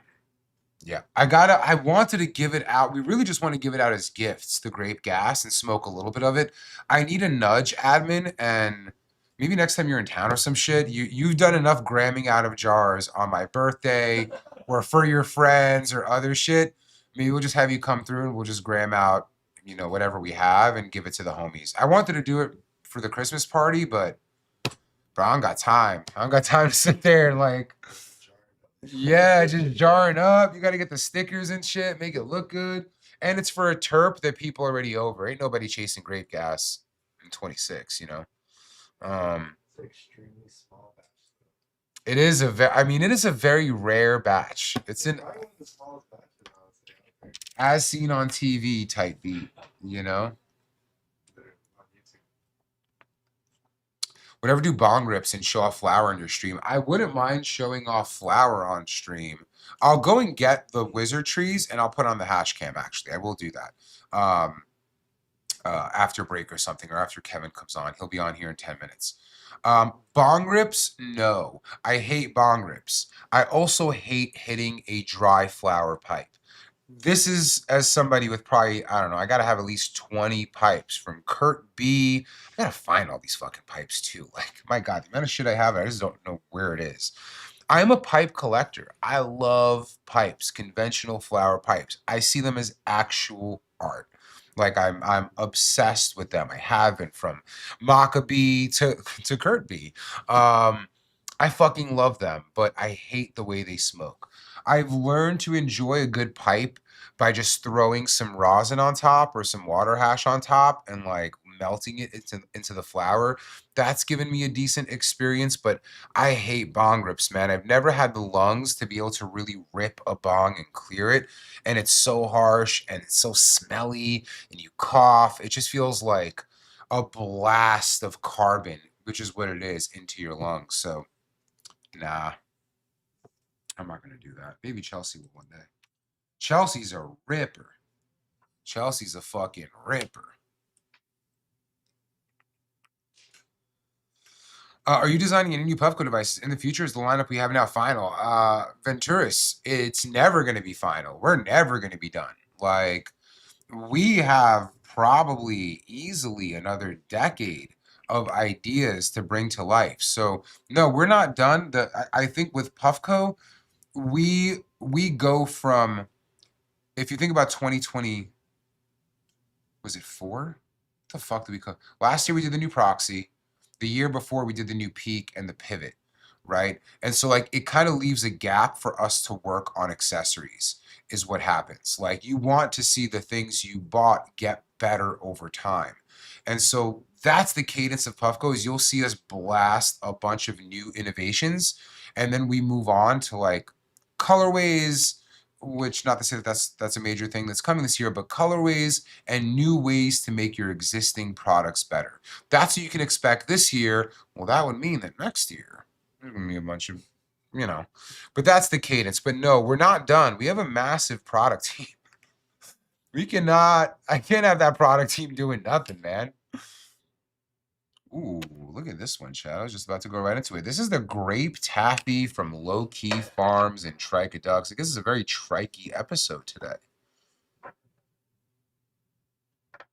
I wanted to give it out. We really just want to give it out as gifts, the grape gas, and smoke a little bit of it. I need a nudge, admin, and maybe next time you're in town or some shit, you've done enough gramming out of jars on my birthday or for your friends or other shit. Maybe we'll just have you come through and we'll just gram out, whatever we have and give it to the homies. I wanted to do it for the Christmas party, but I don't got time. I don't got time to sit there and like, Yeah, just jarring up. You got to get the stickers and shit, make it look good. And it's for a terp that people already over. Ain't nobody chasing grape gas in 26, you know?
It's extremely small batch.
It is I mean, it is a very rare batch. It's an
Probably one of the smallest batches, I would say, out there.
as seen on TV type beat, you know?
that are on YouTube.
Whatever, do bong rips and show off flour on your stream. I wouldn't mind showing off flour on stream. I'll go and get the wizard trees and I'll put on the hash cam, actually. I will do that. After break or something, or after Kevin comes on. He'll be on here in 10 minutes. Bong rips, no. I hate bong rips. I also hate hitting a dry flower pipe. This is as somebody with probably, I don't know, I gotta have at least 20 pipes from Kurt B. I gotta find all these fucking pipes too. Like, my God, the amount of shit I have, I just don't know where it is. I'm a pipe collector. I love pipes, conventional flower pipes. I see them as actual art. Like, I'm obsessed with them. I have been from Maccabee to Kurt B. I fucking love them, but I hate the way they smoke. I've learned to enjoy a good pipe by just throwing some rosin on top or some water hash on top and like melting it into the flour. That's given me a decent experience, but I hate bong rips, man. I've never had the lungs to be able to really rip a bong and clear it. And it's so harsh and it's so smelly and you cough. It just feels like a blast of carbon, which is what it is, into your lungs. So, nah, I'm not going to do that. Maybe Chelsea will one day. Chelsea's a ripper. Chelsea's a fucking ripper. Are you designing any new Puffco devices in the future? Is the lineup we have now final? Venturis, it's never going to be final. We're never going to be done. Like, we have probably easily another decade of ideas to bring to life. So no, we're not done. I think with Puffco, we go from, if you think about 2020, was it 4? What the fuck did we call? Last year we did the new proxy. The year before we did the new peak and the pivot, right? And so like it kind of leaves a gap for us to work on accessories is what happens. Like you want to see the things you bought get better over time. And so that's the cadence of Puffco is you'll see us blast a bunch of new innovations and then we move on to like colorways, which not to say that that's a major thing that's coming this year, but colorways and new ways to make your existing products better. That's what you can expect this year. Well, that would mean that next year there's gonna be a bunch of, you know, but that's the cadence. But no, we're not done. We have a massive product team. I can't have that product team doing nothing, man. Ooh, look at this one, Chad. I was just about to go right into it. This is the Grape Taffy from Low Key Farms and Trichoducks. I guess it's a very trikey episode today.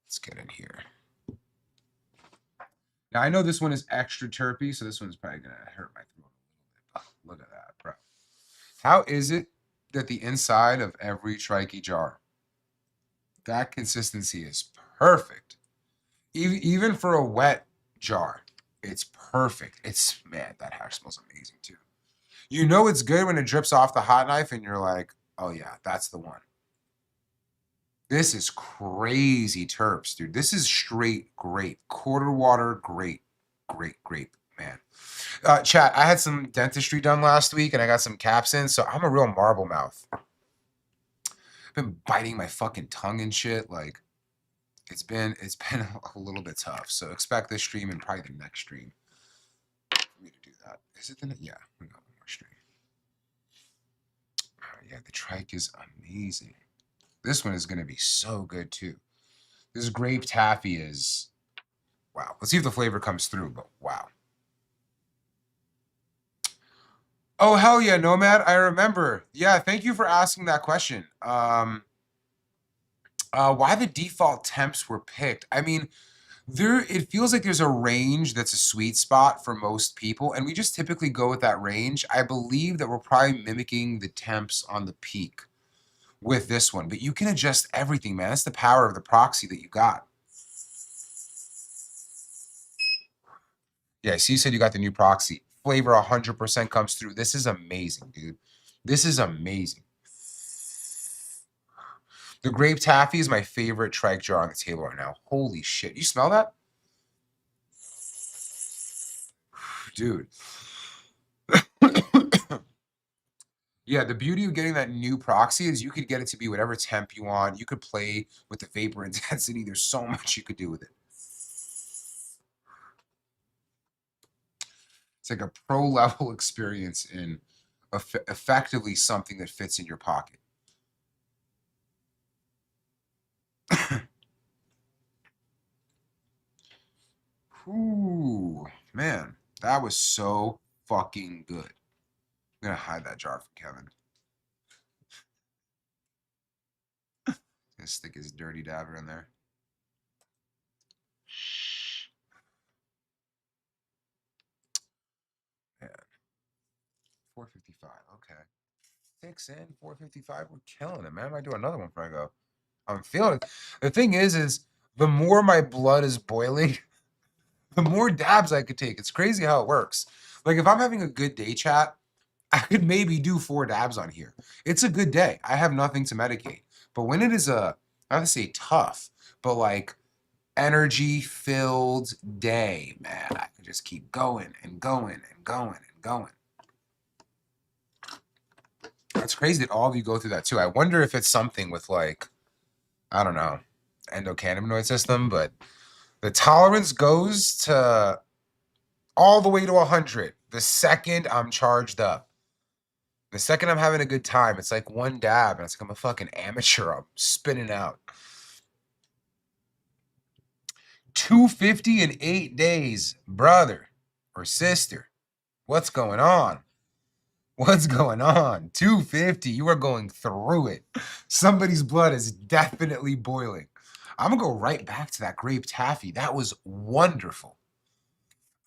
Let's get in here. Now, I know this one is extra terpy, so this one's probably going to hurt my throat a little bit. Oh, look at that, bro. How is it that the inside of every trikey jar, that consistency is perfect? Even for a wet jar, it's perfect. It's, man, that hash smells amazing too. You know it's good when it drips off the hot knife and you're like, oh yeah, that's the one. This is crazy terps, dude. This is straight grape. Quarter water grape. Grape, man. Chat, I had some dentistry done last week and I got some caps in, so I'm a real marble mouth. I've been biting my fucking tongue and shit. Like, it's been a little bit tough. So expect this stream and probably the next stream for me to do that. Is it the next? Yeah, we got one more stream. Yeah, the trike is amazing. This one is going to be so good too. This grape taffy is, wow. Let's see if the flavor comes through, but wow. Oh, hell yeah, Nomad. I remember. Yeah, thank you for asking that question. Why the default temps were picked. I mean, it feels like there's a range that's a sweet spot for most people, and we just typically go with that range. I believe that we're probably mimicking the temps on the peak with this one, but you can adjust everything, man. That's the power of the proxy that you got. Yeah, so you said you got the new proxy. Flavor 100% comes through. This is amazing, dude. This is amazing. The grape taffy is my favorite trike jar on the table right now. Holy shit. You smell that? Dude. Yeah, the beauty of getting that new proxy is you could get it to be whatever temp you want. You could play with the vapor intensity. There's so much you could do with it. It's like a pro level experience in effectively something that fits in your pocket. Ooh, man, that was so fucking good. I'm gonna hide that jar from Kevin. Gonna stick his dirty dabber in there. Man, 455. Okay, 6 in 455. We're killing it, man. I might do another one before I go. I'm feeling it. The thing is the more my blood is boiling, the more dabs I could take. It's crazy how it works. Like if I'm having a good day, chat, I could maybe do 4 dabs on here. It's a good day. I have nothing to medicate. But when it is I don't say tough, but like energy filled day, man, I can just keep going and going and going and going. It's crazy that all of you go through that too. I wonder if it's something with like, I don't know, endocannabinoid system, but the tolerance goes to all the way to 100 the second I'm charged up. The second I'm having a good time, it's like one dab, and it's like I'm a fucking amateur. I'm spinning out. 250 in 8 days, brother or sister. What's going on? What's going on? 250. You are going through it. Somebody's blood is definitely boiling. I'm gonna go right back to that grape taffy. That was wonderful.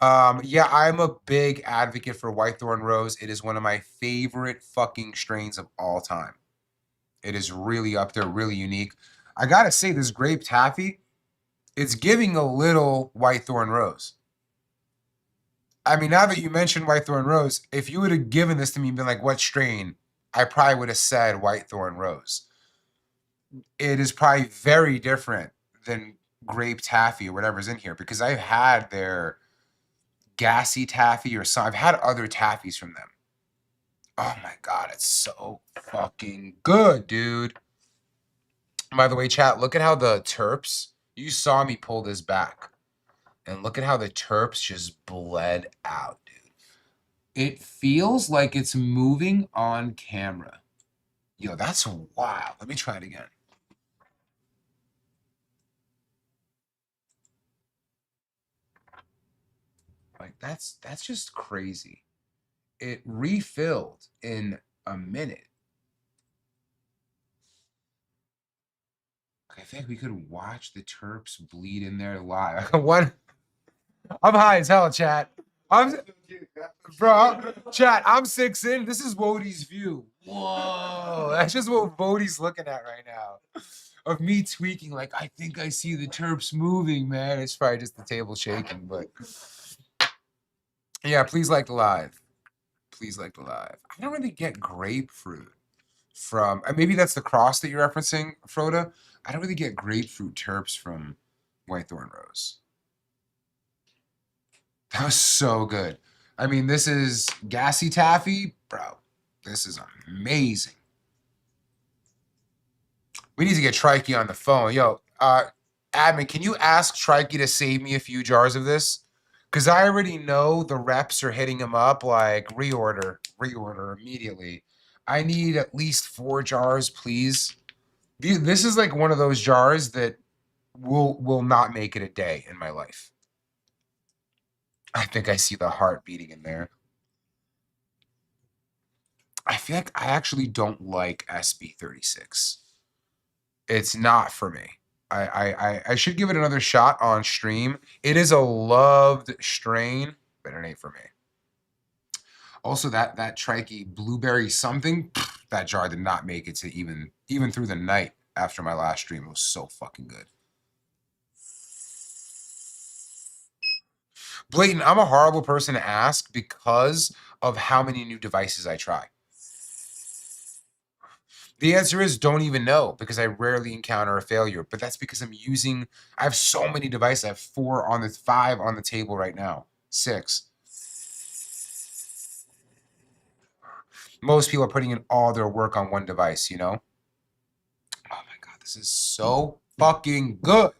Yeah, I'm a big advocate for Whitethorn Rose. It is one of my favorite fucking strains of all time. It is really up there, really unique. I gotta say, this grape taffy, it's giving a little Whitethorn Rose. I mean, now that you mentioned Whitethorn Rose, if you would have given this to me and been like, what strain? I probably would have said Whitethorn Rose. It is probably very different than grape taffy or whatever's in here because I've had their gassy taffy or some. I've had other taffies from them. Oh my God, it's so fucking good, dude. By the way, chat, look at how the terps, you saw me pull this back. And look at how the terps just bled out, dude. It feels like it's moving on camera. Yo, that's wild. Let me try it again. Like, that's just crazy. It refilled in a minute. I think we could watch the terps bleed in there live. What? I'm high as hell, chat. Chat, I'm 6 in. This is Wodie's view. Whoa. That's just what Wodie's looking at right now. Of me tweaking, like, I think I see the terps moving, man. It's probably just the table shaking, but yeah, please like the live. Please like the live. I don't really get grapefruit from, maybe that's the cross that you're referencing, Froda. I don't really get grapefruit terps from Whitethorn Rose. That was so good. I mean, this is gassy taffy, bro. This is amazing. We need to get Trikey on the phone. Yo, admin, can you ask Trikey to save me a few jars of this? Because I already know the reps are hitting him up like reorder immediately. I need at least 4 jars, please. This is like one of those jars that will not make it a day in my life. I think I see the heart beating in there. I feel like I actually don't like SB36. It's not for me. I should give it another shot on stream. It is a loved strain, but it ain't for me. Also, that Trikey blueberry something, that jar did not make it to even through the night after my last stream. It was so fucking good. Blatant, I'm a horrible person to ask because of how many new devices I try. The answer is don't even know because I rarely encounter a failure. But that's because I have so many devices. I have 5 on the table right now. 6. Most people are putting in all their work on one device, you know? Oh my God, this is so fucking good.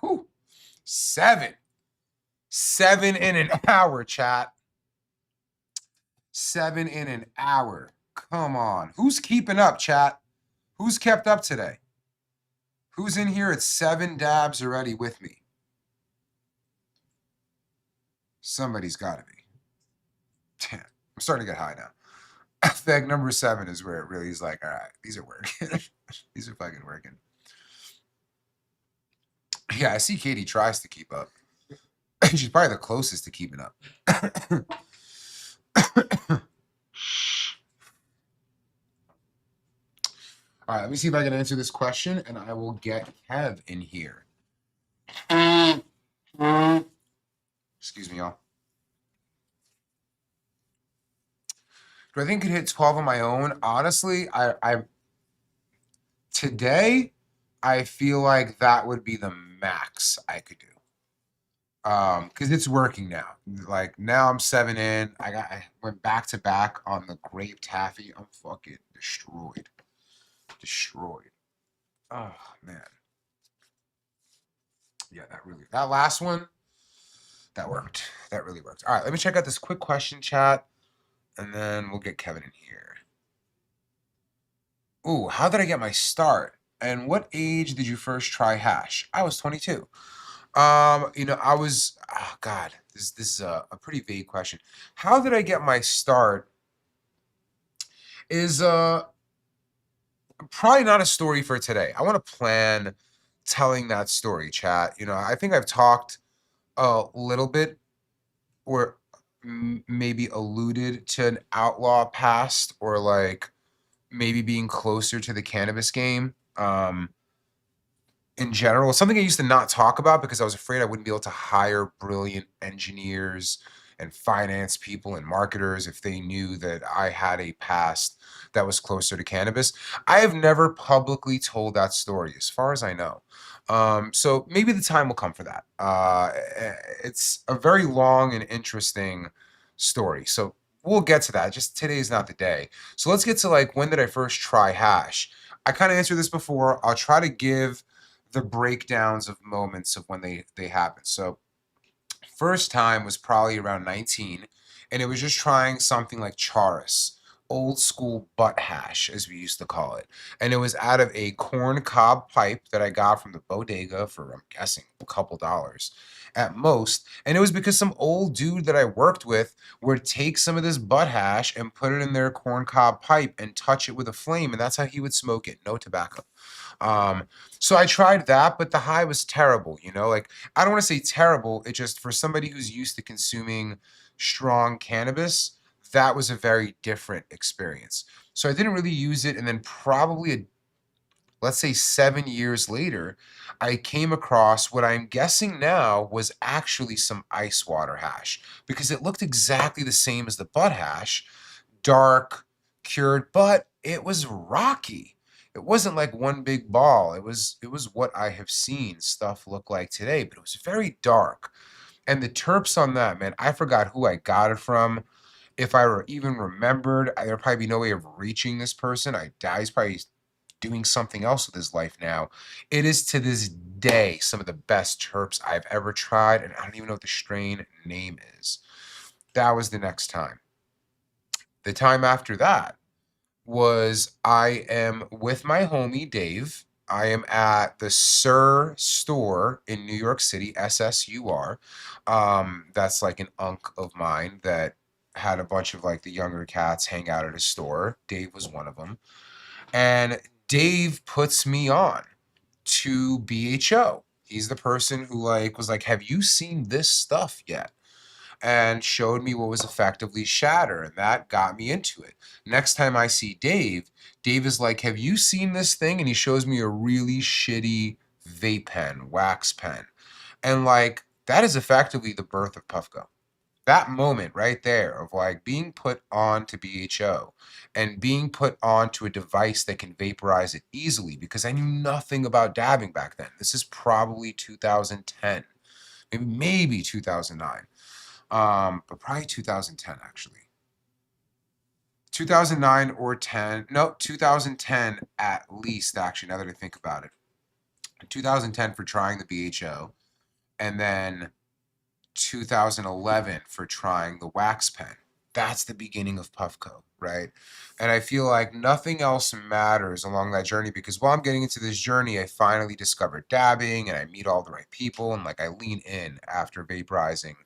Whew. 7. 7 in an hour, chat. 7 in an hour. Come on. Who's keeping up, chat? Who's kept up today? Who's in here at 7 dabs already with me? Somebody's got to be. Damn, I'm starting to get high now. Fact number 7 is where it really is like, all right, these are working. These are fucking working. Yeah, I see Katie tries to keep up. She's probably the closest to keeping up. All right, let me see if I can answer this question, and I will get Kev in here. Excuse me, y'all. Do I think it hit 12 on my own? Honestly, today I feel like that would be the max I could do. Because it's working now. Like now I'm 7 in. I went back to back on the grape taffy. I'm fucking destroyed. Destroyed. Oh man. Yeah, that last one, that worked. That really worked. All right, let me check out this quick question chat, and then we'll get Kevin in here. Ooh, how did I get my start? And what age did you first try hash? I was 22. I was, oh God, this is a pretty vague question. How did I get my start is probably not a story for today. I want to plan telling that story, chat. I think I've talked a little bit or maybe alluded to an outlaw past or like maybe being closer to the cannabis game. In general, something I used to not talk about because I was afraid I wouldn't be able to hire brilliant engineers and finance people and marketers if they knew that I had a past that was closer to cannabis. I have never publicly told that story as far as I know. So maybe the time will come for that. It's a very long and interesting story. So we'll get to that. Just today's not the day. So let's get to like, when did I first try hash? I kind of answered this before. I'll try to give the breakdowns of moments of when they happen. So first time was probably around 19, and it was just trying something like Charis, old school butt hash, as we used to call it. And it was out of a corn cob pipe that I got from the bodega for, I'm guessing, a couple dollars at most. And it was because some old dude that I worked with would take some of this butt hash and put it in their corn cob pipe and touch it with a flame, and that's how he would smoke it, no tobacco. So I tried that, but the high was terrible, like I don't want to say terrible. It just, for somebody who's used to consuming strong cannabis, that was a very different experience. So I didn't really use it. And then probably, let's say 7 years later, I came across what I'm guessing now was actually some ice water hash because it looked exactly the same as the bud hash, dark, cured, but it was rocky. It wasn't like one big ball. It was what I have seen stuff look like today, but it was very dark. And the terps on that, man, I forgot who I got it from. If I even remembered, there'd probably be no way of reaching this person. I doubt he's probably doing something else with his life now. It is to this day some of the best terps I've ever tried, and I don't even know what the strain name is. That was the next time. The time after that was I am with my homie Dave. I am at the Sur store in New York City, SSUR. That's like an unk of mine that had a bunch of like the younger cats hang out at his store. Dave was one of them. And Dave puts me on to BHO. He's the person who was like, have you seen this stuff yet? And showed me what was effectively shatter, and that got me into it. Next time I see Dave, Dave is like, have you seen this thing? And he shows me a really shitty vape pen, wax pen. And like, that is effectively the birth of Puffco. That moment right there of like being put on to BHO and being put onto a device that can vaporize it easily, because I knew nothing about dabbing back then. This is probably 2010, maybe 2009, but probably 2010 actually. 2009 or 10, no, 2010 at least, actually, now that I think about it. 2010 for trying the BHO, and then 2011 for trying the wax pen. That's the beginning of Puffco, right? And I feel like nothing else matters along that journey, because while I'm getting into this journey, I finally discovered dabbing and I meet all the right people, and like I lean in after vaporizing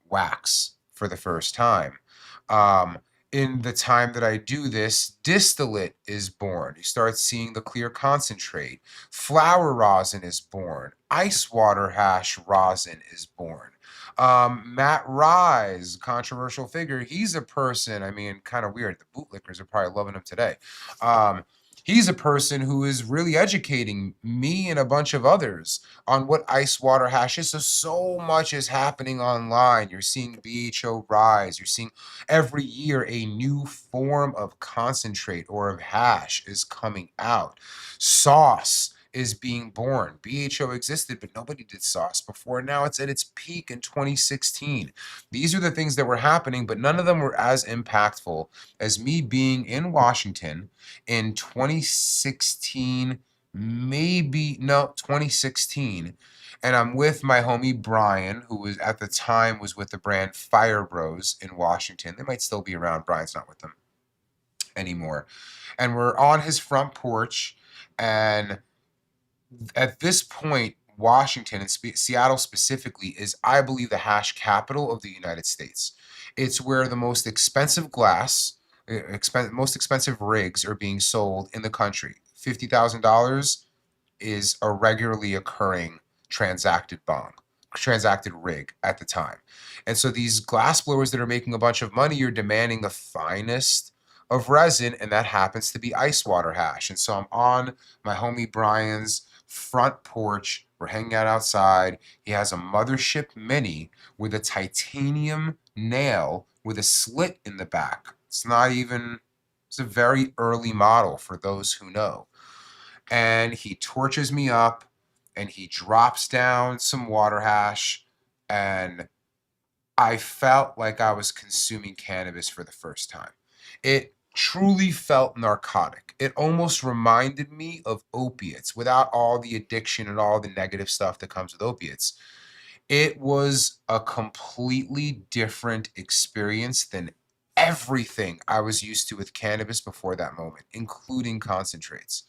wax for the first time. In the time that I do this, distillate is born. You start seeing the clear concentrate. Flower rosin is born. Ice water hash rosin is born. Matt Rise, controversial figure. He's a person, I mean, kind of weird. The bootlickers are probably loving him today. He's a person who is really educating me and a bunch of others on what ice water hash is. So much is happening online. You're seeing BHO rise. You're seeing every year a new form of concentrate or of hash is coming out. Sauce is being born. BHO existed, but nobody did sauce before. Now it's at its peak in 2016. These are the things that were happening, but none of them were as impactful as me being in Washington in 2016, 2016. And I'm with my homie Brian, who was at the time was with the brand Fire Bros in Washington. They might still be around. Brian's not with them anymore. And we're on his front porch, and at this point, Washington and Seattle specifically is, I believe, the hash capital of the United States. It's where the most expensive glass, most expensive rigs are being sold in the country. $50,000 is a regularly occurring transacted rig at the time. And so these glass blowers that are making a bunch of money are demanding the finest of resin, and that happens to be ice water hash. And so I'm on my homie Brian's front porch. We're hanging out outside. He has a Mothership Mini with a titanium nail with a slit in the back. It's a very early model for those who know. And he torches me up and he drops down some water hash, and I felt like I was consuming cannabis for the first time. It truly felt narcotic. It almost reminded me of opiates without all the addiction and all the negative stuff that comes with opiates. It was a completely different experience than everything I was used to with cannabis before that moment, including concentrates.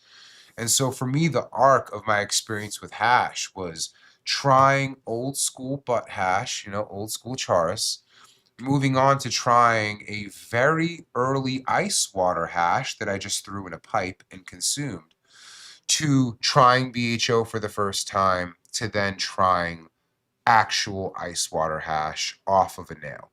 And so for me, the arc of my experience with hash was trying old school butt hash, old school charas, moving on to trying a very early ice water hash that I just threw in a pipe and consumed, to trying BHO for the first time, to then trying actual ice water hash off of a nail.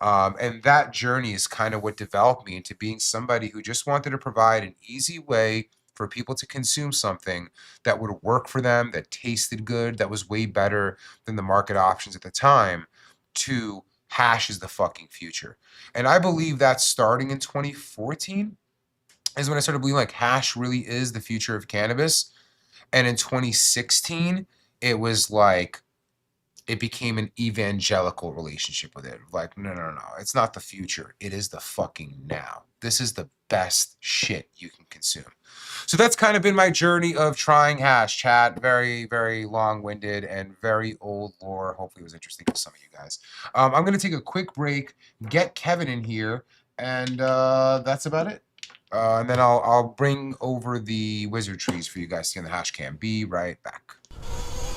And that journey is kind of what developed me into being somebody who just wanted to provide an easy way for people to consume something that would work for them, that tasted good, that was way better than the market options at the time, to hash is the fucking future. And I believe that starting in 2014 is when I started believing like hash really is the future of cannabis. And in 2016, it was like, it became an evangelical relationship with it. Like, no, it's not the future. It is the fucking now. This is the best shit you can consume. So that's kind of been my journey of trying hash, chat. Very, very long-winded and very old lore. Hopefully it was interesting to some of you guys. I'm going to take a quick break, get Kevin in here, and that's about it. And then I'll bring over the wizard trees for you guys to see on the hash cam. Be right back.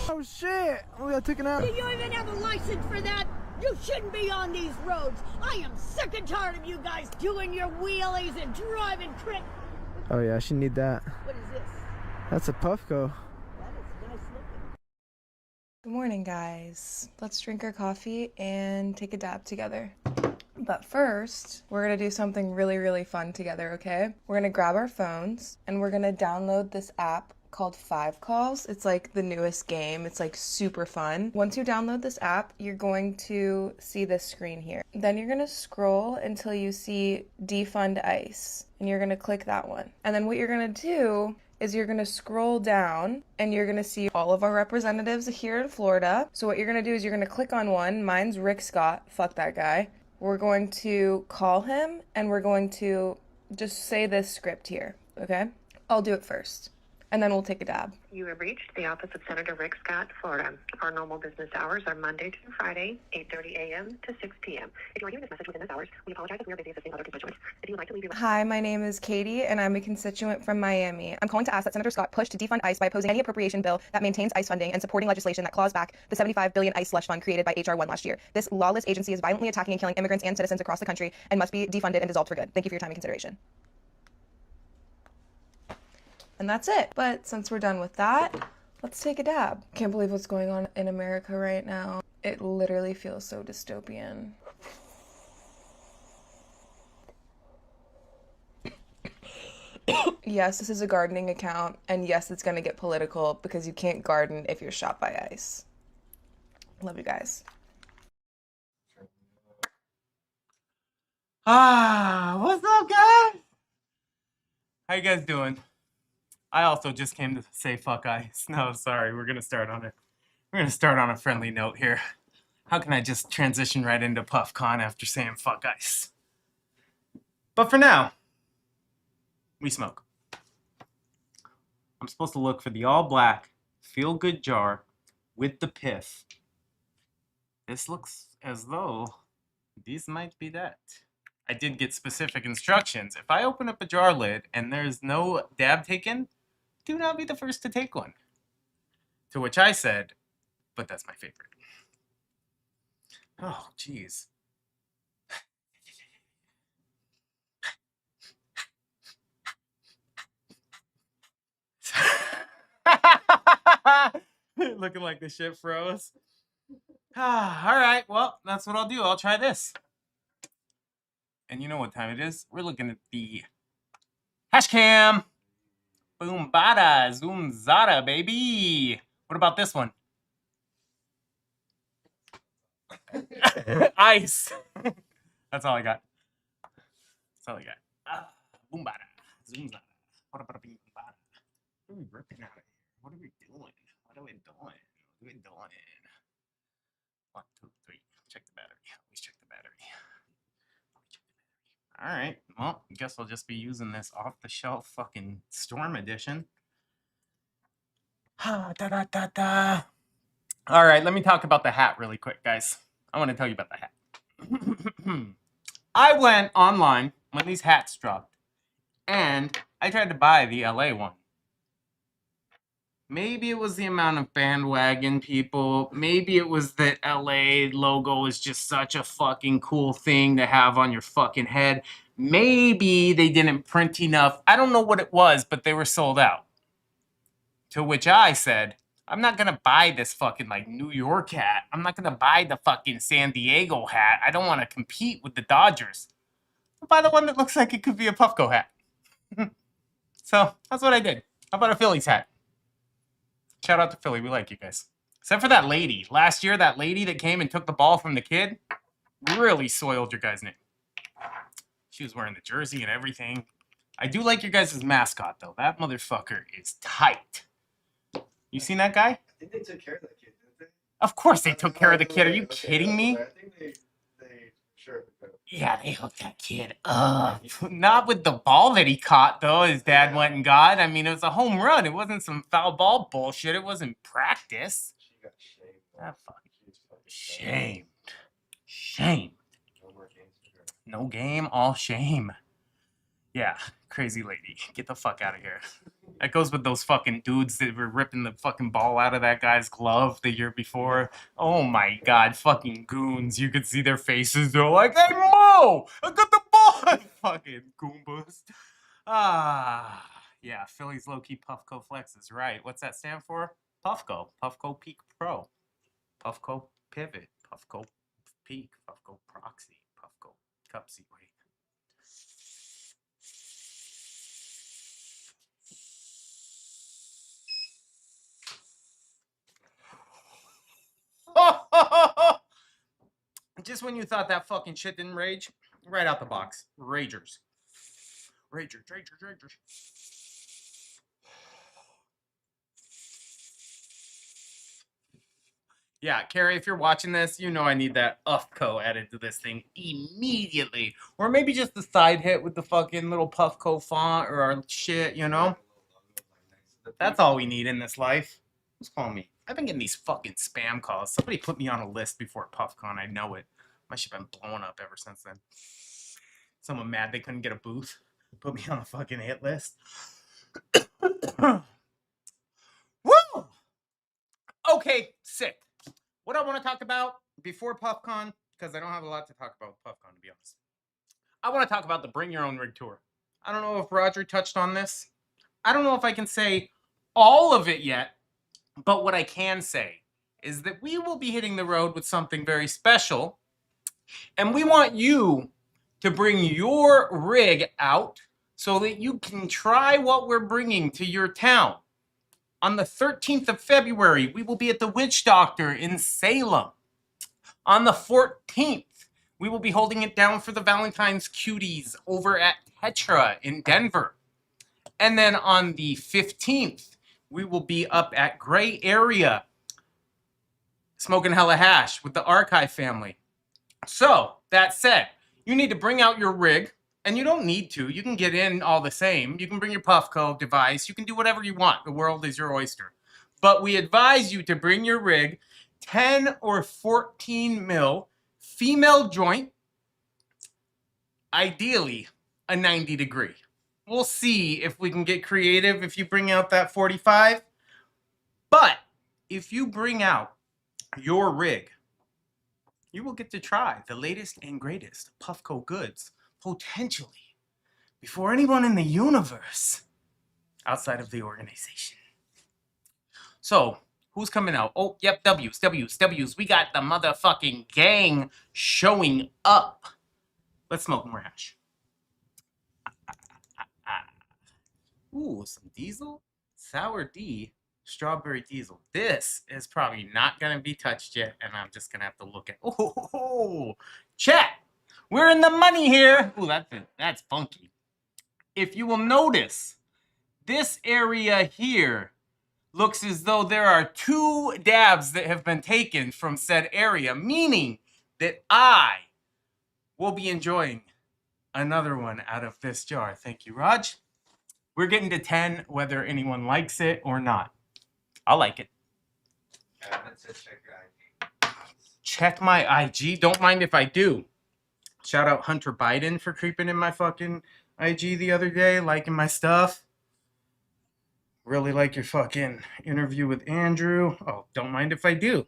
Oh shit! We got taken out.
Do you even have a license for that? You shouldn't be on these roads. I am sick and tired of you guys doing your wheelies and driving crit.
Oh yeah, I should need that.
What is this?
That's a Puffco.
That is nice looking.
Good morning, guys. Let's drink our coffee and take a dab together. But first, we're gonna do something really, really fun together, okay? We're gonna grab our phones and we're gonna download this app called Five Calls. It's like the newest game. It's like super fun. Once you download this app, you're going to see this screen here. Then you're gonna scroll until you see Defund ICE, and you're gonna click that one. And then what you're gonna do is you're gonna scroll down and you're gonna see all of our representatives here in Florida. So what you're gonna do is you're gonna click on one. Mine's Rick Scott. Fuck that guy. We're going to call him and we're going to just say this script here, okay? I'll do it first, and then we'll take a dab.
You have reached the office of Senator Rick Scott, Florida. Our normal business hours are Monday through Friday, 8:30 a.m. to 6 p.m. If you are hearing this message within those hours, we apologize if we are busy assisting other constituents. If you would like to leave your...
Hi, my name is Katie, and I'm a constituent from Miami. I'm calling to ask that Senator Scott push to defund ICE by opposing any appropriation bill that maintains ICE funding and supporting legislation that claws back the $75 billion ICE slush fund created by H.R. 1 last year. This lawless agency is violently attacking and killing immigrants and citizens across the country and must be defunded and dissolved for good. Thank you for your time and consideration. And that's it. But since we're done with that, let's take a dab. Can't believe what's going on in America right now. It literally feels so dystopian. Yes, this is a gardening account, and yes, it's gonna get political because you can't garden if you're shot by ICE. Love you guys.
What's up, guys? How you guys doing? I also just came to say fuck ICE. No, sorry, we're gonna start on a friendly note here. How can I just transition right into PuffCon after saying fuck ICE? But for now, we smoke. I'm supposed to look for the all-black, feel-good jar with the piff. This looks as though these might be that. I did get specific instructions. If I open up a jar lid and there's no dab taken, do not be the first to take one. To which I said, but that's my favorite. Oh, jeez. Looking like the shit froze. All right, well, that's what I'll do. I'll try this. And you know what time it is? We're looking at the hash cam. Boom, bada, zoom, zada, baby. What about this one? Ice. That's all I got. That's all I got. Boom, bada, zoom, zada. What about a boom, bada? What are we ripping out of here? What are we doing? What are we doing? What are we doing? 1, 2, 3. Check the battery. Always check the battery. All right, well, I guess I'll just be using this off-the-shelf fucking Storm Edition. All right, let me talk about the hat really quick, guys. I want to tell you about the hat. I went online when these hats dropped, and I tried to buy the LA one. Maybe it was the amount of bandwagon people. Maybe it was that LA logo is just such a fucking cool thing to have on your fucking head. Maybe they didn't print enough. I don't know what it was, but they were sold out. To which I said, I'm not going to buy this fucking like New York hat. I'm not going to buy the fucking San Diego hat. I don't want to compete with the Dodgers. I'll buy the one that looks like it could be a Puffco hat. So that's what I did. How about a Phillies hat? Shout out to Philly. We like you guys. Except for that lady. Last year, that lady that came and took the ball from the kid really soiled your guys' name. She was wearing the jersey and everything. I do like your guys' mascot, though. That motherfucker is tight. You seen that guy?
I think they took care of that kid, didn't they?
Of course they took care of the kid. Are you kidding me?
I think they sure.
Yeah, they hooked that kid up. Not with the ball that he caught, though, his dad went and got. I mean, it was a home run. It wasn't some foul ball bullshit. It wasn't practice.
She got shamed.
That fucking shamed. Shamed.
No more games for her.
No game, all shame. Yeah, crazy lady. Get the fuck out of here. That goes with those fucking dudes that were ripping the fucking ball out of that guy's glove the year before. Oh my god, fucking goons. You could see their faces. They're like, hey, Mo! I got the ball! Fucking Goombas. Yeah, Philly's low-key Puffco flexes. Right. What's that stand for? Puffco. Puffco Peak Pro. Puffco Pivot. Puffco Peak. Puffco Proxy. Puffco Cup Seat Weight. just when you thought that fucking shit didn't rage, right out the box. Ragers. Ragers. Yeah, Carrie, if you're watching this, you know I need that Puffco added to this thing immediately. Or maybe just the side hit with the fucking little Puffco font or our shit, you know? That's all we need in this life. Who's calling me? I've been getting these fucking spam calls. Somebody put me on a list before PuffCon. I know it. My shit been blowing up ever since then. Someone mad they couldn't get a booth. Put me on the fucking hit list. Woo! Okay, sick. What I want to talk about before PuffCon, because I don't have a lot to talk about with PuffCon, to be honest. I want to talk about the Bring Your Own Rig Tour. I don't know if Roger touched on this. I don't know if I can say all of it yet, but what I can say is that we will be hitting the road with something very special, and we want you to bring your rig out so that you can try what we're bringing to your town. On the 13th of February, we will be at the Witch Doctor in Salem. On the 14th, we will be holding it down for the Valentine's Cuties over at Tetra in Denver. And then on the 15th, we will be up at Gray Area, smoking hella hash with the Archive family. So, that said, you need to bring out your rig, and you don't need to. You can get in all the same. You can bring your Puffco device. You can do whatever you want. The world is your oyster. But we advise you to bring your rig 10 or 14 mil female joint, ideally a 90 degree. We'll see if we can get creative if you bring out that 45. But if you bring out your rig, you will get to try the latest and greatest Puffco goods, potentially before anyone in the universe outside of the organization. So, who's coming out? Oh, yep, W's. We got the motherfucking gang showing up. Let's smoke more hash. Ooh, some diesel? Sour D, strawberry diesel. This is probably not going to be touched yet, and I'm just going to have to look at... Oh, chat! We're in the money here! Ooh, that's funky. If you will notice, this area here looks as though there are 2 dabs that have been taken from said area, meaning that I will be enjoying another one out of this jar. Thank you, Raj. We're getting to 10, whether anyone likes it or not. I'll like it.
Yeah, that's it. Check your ID.
Check my IG. Don't mind if I do. Shout out Hunter Biden for creeping in my fucking IG the other day, liking my stuff. Really like your fucking interview with Andrew. Oh, don't mind if I do.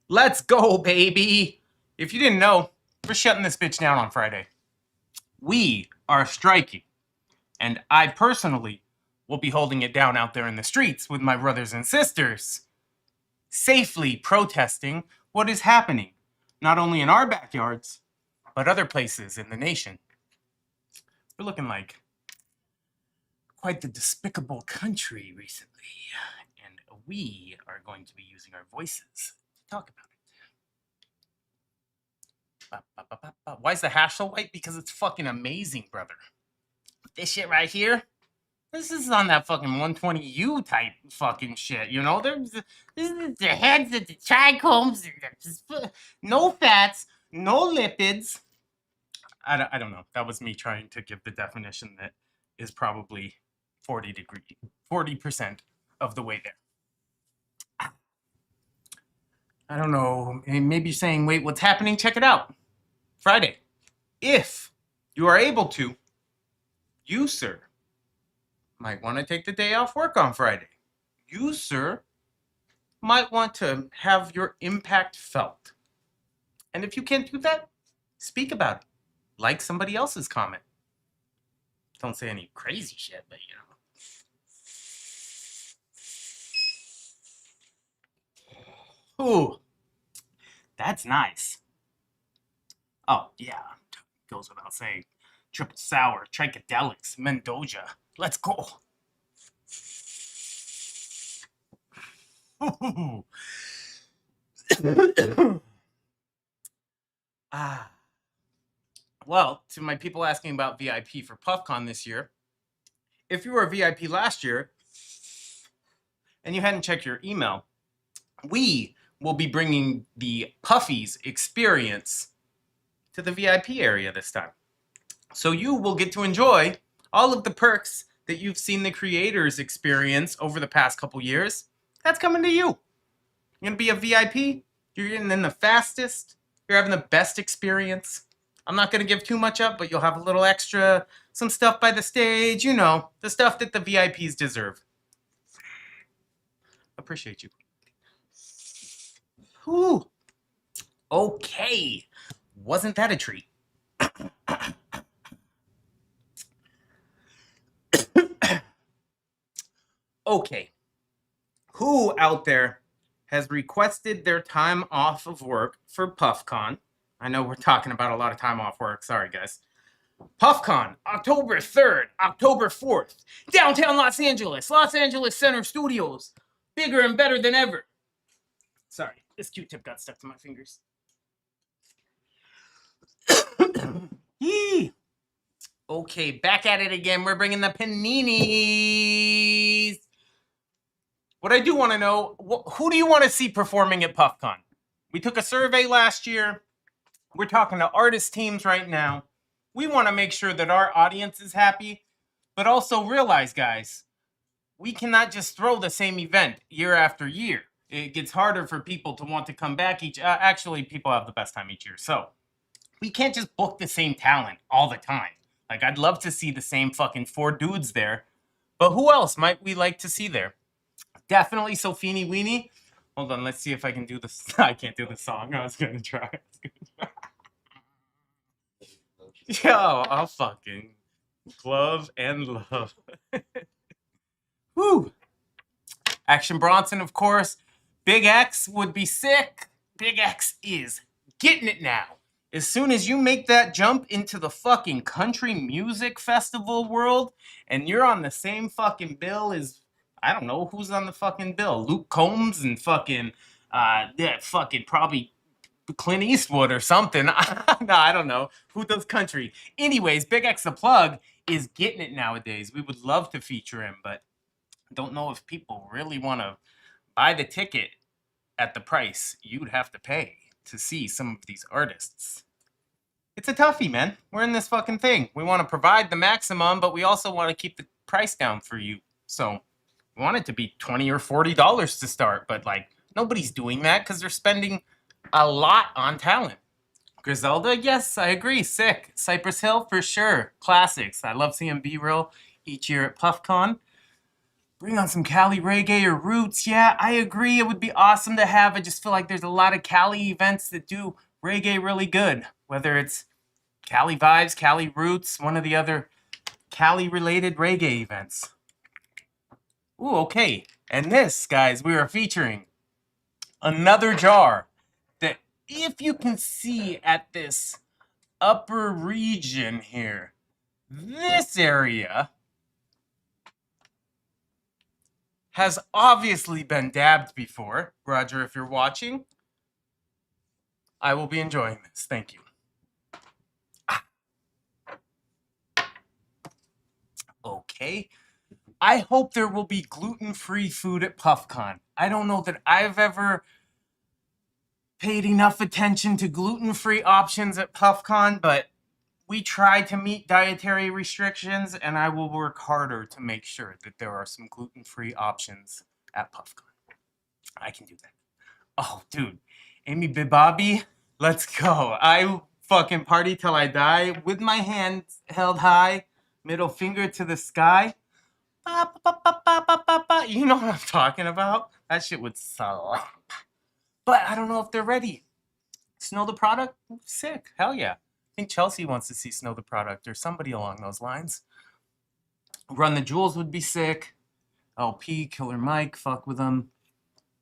Let's go, baby. If you didn't know, we're shutting this bitch down on Friday. We are striking. And I personally will be holding it down out there in the streets with my brothers and sisters, safely protesting what is happening, not only in our backyards, but other places in the nation. We're looking like quite the despicable country recently, and we are going to be using our voices to talk about it. Why is the hash so white? Because it's fucking amazing, brother. This shit right here, this is on that fucking 120U type fucking shit, you know? There's the heads, the trichomes, no fats, no lipids. I don't know. That was me trying to give the definition that is probably 40% of the way there. I don't know. Maybe you're saying, wait, what's happening? Check it out. Friday. If you are able to, you, sir, might want to take the day off work on Friday. You, sir, might want to have your impact felt. And if you can't do that, speak about it. Like somebody else's comment. Don't say any crazy shit, but you know. Ooh, that's nice. Oh, yeah, goes without saying. Triple sour, Trichedelics, Mendoza. Let's go. Well, to my people asking about VIP for PuffCon this year, if you were a VIP last year and you hadn't checked your email, we will be bringing the Puffies experience to the VIP area this time. So you will get to enjoy all of the perks that you've seen the creators experience over the past couple years. That's coming to you. You're going to be a VIP. You're getting in the fastest. You're having the best experience. I'm not going to give too much up, but you'll have a little extra, some stuff by the stage, you know, the stuff that the VIPs deserve. Appreciate you. Whew. Okay. Wasn't that a treat? Okay. Who out there has requested their time off of work for PuffCon? I know we're talking about a lot of time off work. Sorry, guys. PuffCon, October 3rd, October 4th. Downtown Los Angeles Center Studios. Bigger and better than ever. Sorry, this Q-tip got stuck to my fingers. Yee. Okay, back at it again. We're bringing the paninis. What I do want to know, who do you want to see performing at PuffCon? We took a survey last year. We're talking to artist teams right now. We want to make sure that our audience is happy, but also realize, guys, we cannot just throw the same event year after year. It gets harder for people to want to come back actually, people have the best time each year. So we can't just book the same talent all the time. Like, I'd love to see the same fucking 4 dudes there, but who else might we like to see there? Definitely Sofini Weenie. Hold on, let's see if I can do this. I can't do the song. I was gonna try. Yo, I'll fucking glove and love. Woo! Action Bronson, of course. Big X would be sick. Big X is getting it now. As soon as you make that jump into the fucking country music festival world, and you're on the same fucking bill as, I don't know who's on the fucking bill. Luke Combs and fucking, probably Clint Eastwood or something. No, I don't know. Who does country? Anyways, Big X the Plug is getting it nowadays. We would love to feature him, but don't know if people really want to buy the ticket at the price you'd have to pay to see some of these artists. It's a toughie, man. We're in this fucking thing. We want to provide the maximum, but we also want to keep the price down for you. So we want it to be $20 or $40 to start, but like nobody's doing that because they're spending a lot on talent. Griselda, yes, I agree. Sick. Cypress Hill, for sure. Classics. I love seeing B-Real each year at PuffCon. Bring on some Cali reggae or roots. Yeah, I agree. It would be awesome to have. I just feel like there's a lot of Cali events that do reggae really good. Whether it's Cali Vibes, Cali Roots, one of the other Cali-related reggae events. Ooh, okay. And this, guys, we are featuring another jar that, if you can see at this upper region here, this area has obviously been dabbed before. Roger, if you're watching, I will be enjoying this. Thank you. Okay. I hope there will be gluten-free food at PuffCon. I don't know that I've ever paid enough attention to gluten-free options at PuffCon, but we try to meet dietary restrictions, and I will work harder to make sure that there are some gluten-free options at PuffCon. I can do that. Oh, dude. Amy Bibabi, let's go. I fucking party till I die with my hands held high, middle finger to the sky. Ba, ba, ba, ba, ba, ba, ba. You know what I'm talking about? That shit would slap. But I don't know if they're ready. Snow the Product? Sick. Hell yeah. I think Chelsea wants to see Snow the Product or somebody along those lines. Run the Jewels would be sick. LP, Killer Mike, fuck with them.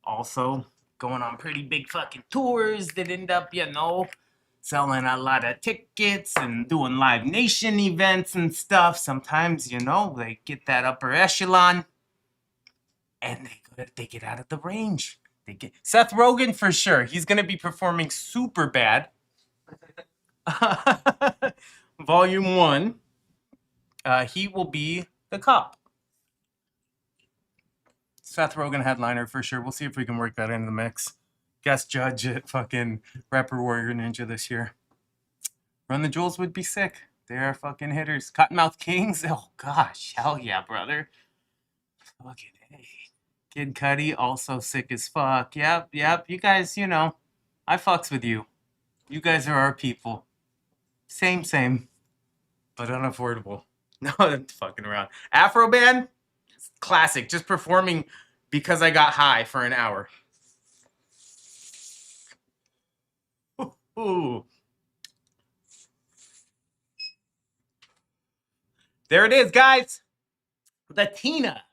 Also, going on pretty big fucking tours that end up, you know, selling a lot of tickets and doing Live Nation events and stuff. Sometimes, you know, they get that upper echelon and they get out of the range. They get Seth Rogen for sure. He's going to be performing Super Bad. Volume 1. He will be the cop. Seth Rogen headliner for sure. We'll see if we can work that into the mix. Guest judge at fucking Rapper Warrior Ninja this year. Run the Jewels would be sick. They are fucking hitters. Cottonmouth Kings. Oh gosh, hell yeah, brother. Fucking hey. Kid Cudi also sick as fuck. Yep. You guys, you know, I fucks with you. You guys are our people. Same, but unaffordable. No, I'm fucking around. Afro Band, classic. Just performing because I got high for an hour. Ooh. There it is, guys. Latina.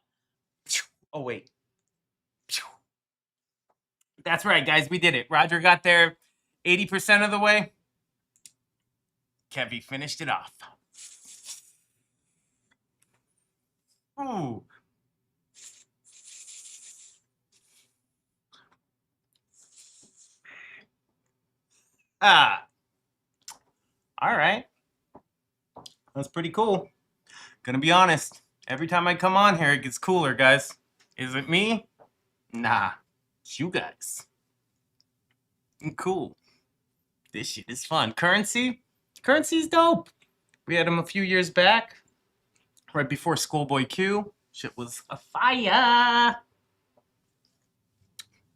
Oh, wait. That's right, guys. We did it. Roger got there 80% of the way. Kevy finished it off. Ooh. Ah. All right. That's pretty cool. Gonna be honest. Every time I come on here, it gets cooler, guys. Is it me? Nah. It's you guys. Cool. This shit is fun. Currency? Currency's dope. We had him a few years back. Right before Schoolboy Q. Shit was a fire.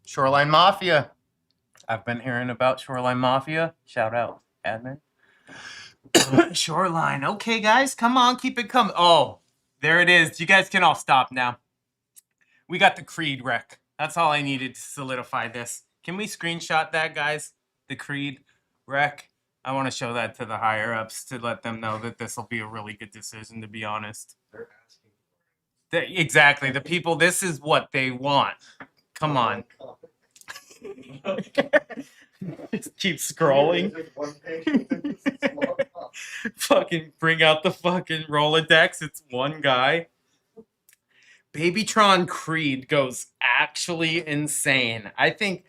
Shoreline Mafia. I've been hearing about Shoreline Mafia. Shout out, admin. Shoreline. Okay, guys, come on, keep it coming. Oh, there it is. You guys can all stop now. We got the Creed wreck. That's all I needed to solidify this. Can we screenshot that, guys? The Creed wreck. I want to show that to the higher ups to let them know that this will be a really good decision, to be honest.
They're asking for it.
Exactly. The people, this is what they want. Come on. Just keep scrolling. Fucking bring out the fucking Rolodex. It's one guy. Babytron Creed goes actually insane. I think,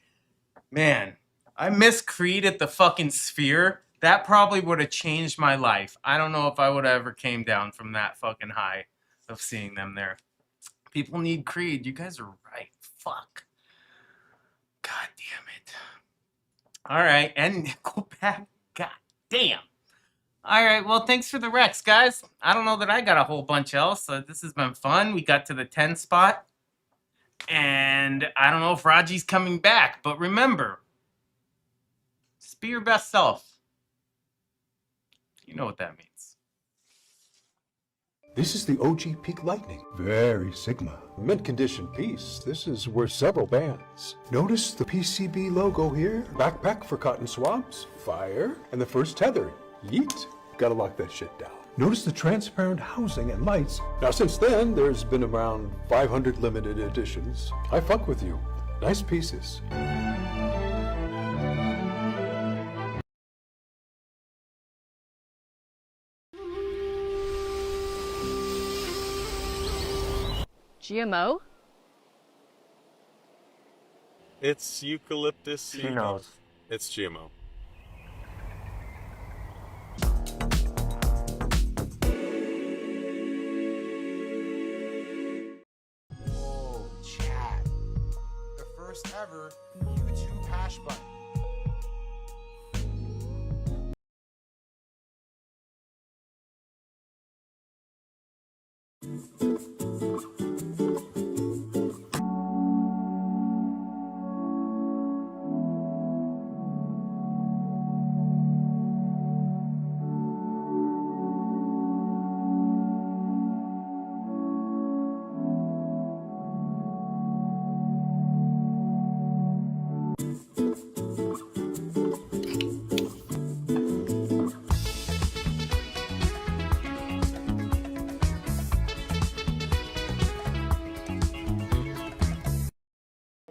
man, I miss Creed at the fucking Sphere. That probably would have changed my life. I don't know if I would have ever came down from that fucking high of seeing them there. People need Creed. You guys are right. Fuck. God damn it. All right. And Nickelback. God damn. All right. Well, thanks for the Rex, guys. I don't know that I got a whole bunch else. This has been fun. We got to the 10 spot. And I don't know if Raji's coming back. But remember, just be your best self. You know what that means.
This is the OG Peak Lightning. Very Sigma. Mint condition piece. This is worth several bands. Notice the PCB logo here? Backpack for cotton swabs. Fire. And the first tether. Yeet. Gotta lock that shit down. Notice the transparent housing and lights. Now since then, there's been around 500 limited editions. I fuck with you. Nice pieces.
GMO?
It's eucalyptus.
Who knows?
It's GMO.
Whoa, chat. The first ever YouTube hash button.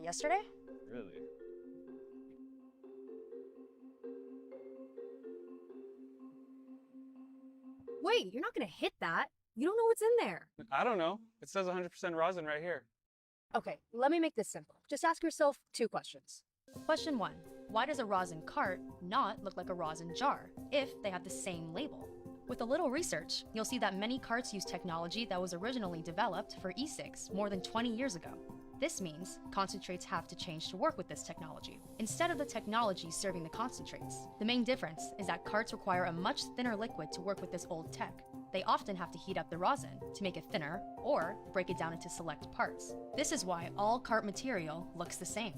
Yesterday?
Really?
Wait, you're not gonna hit that. You don't know what's in there.
I don't know. It says 100% rosin right here.
Okay, let me make this simple. Just ask yourself 2 questions. Question 1. why does a rosin cart not look like a rosin jar if they have the same label? With a little research, you'll see that many carts use technology that was originally developed for e-cigs more than 20 years ago. This means concentrates have to change to work with this technology, instead of the technology serving the concentrates. The main difference is that carts require a much thinner liquid to work with this old tech. They often have to heat up the rosin to make it thinner or break it down into select parts. This is why all cart material looks the same.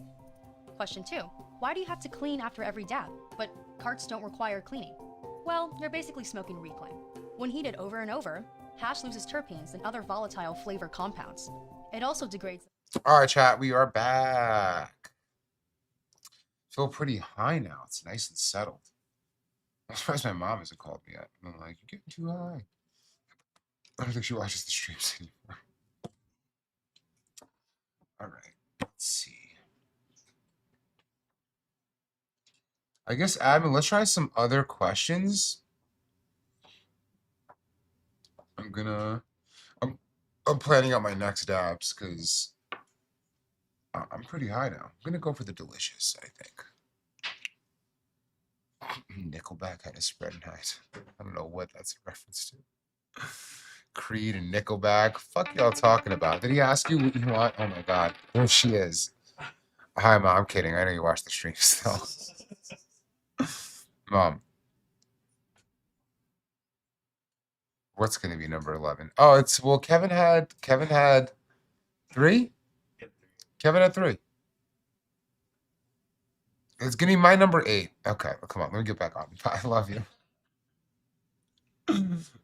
Question 2. Why do you have to clean after every dab, but carts don't require cleaning? Well, you're basically smoking reclaim. When heated over and over, hash loses terpenes and other volatile flavor compounds. It also degrades.
All right, chat, we are back. Feel pretty high now. It's nice and settled. I'm surprised my mom hasn't called me yet. I'm like, you're getting too high. I don't think she watches the streams anymore. All right, let's see. I guess, admin, let's try some other questions. I'm planning out my next dabs because I'm pretty high now. I'm gonna go for the delicious, I think. Nickelback had a spread night. I don't know what that's a reference to. Creed and Nickelback. Fuck y'all talking about? Did he ask you what you want? Oh my god. There she is. Hi, Mom. I'm kidding. I know you watch the stream still. Mom. What's going to be number 11? Oh, it's, well, Kevin had 3? Kevin had 3. It's going to be my number 8. Okay, well, come on. Let me get back on. I love you.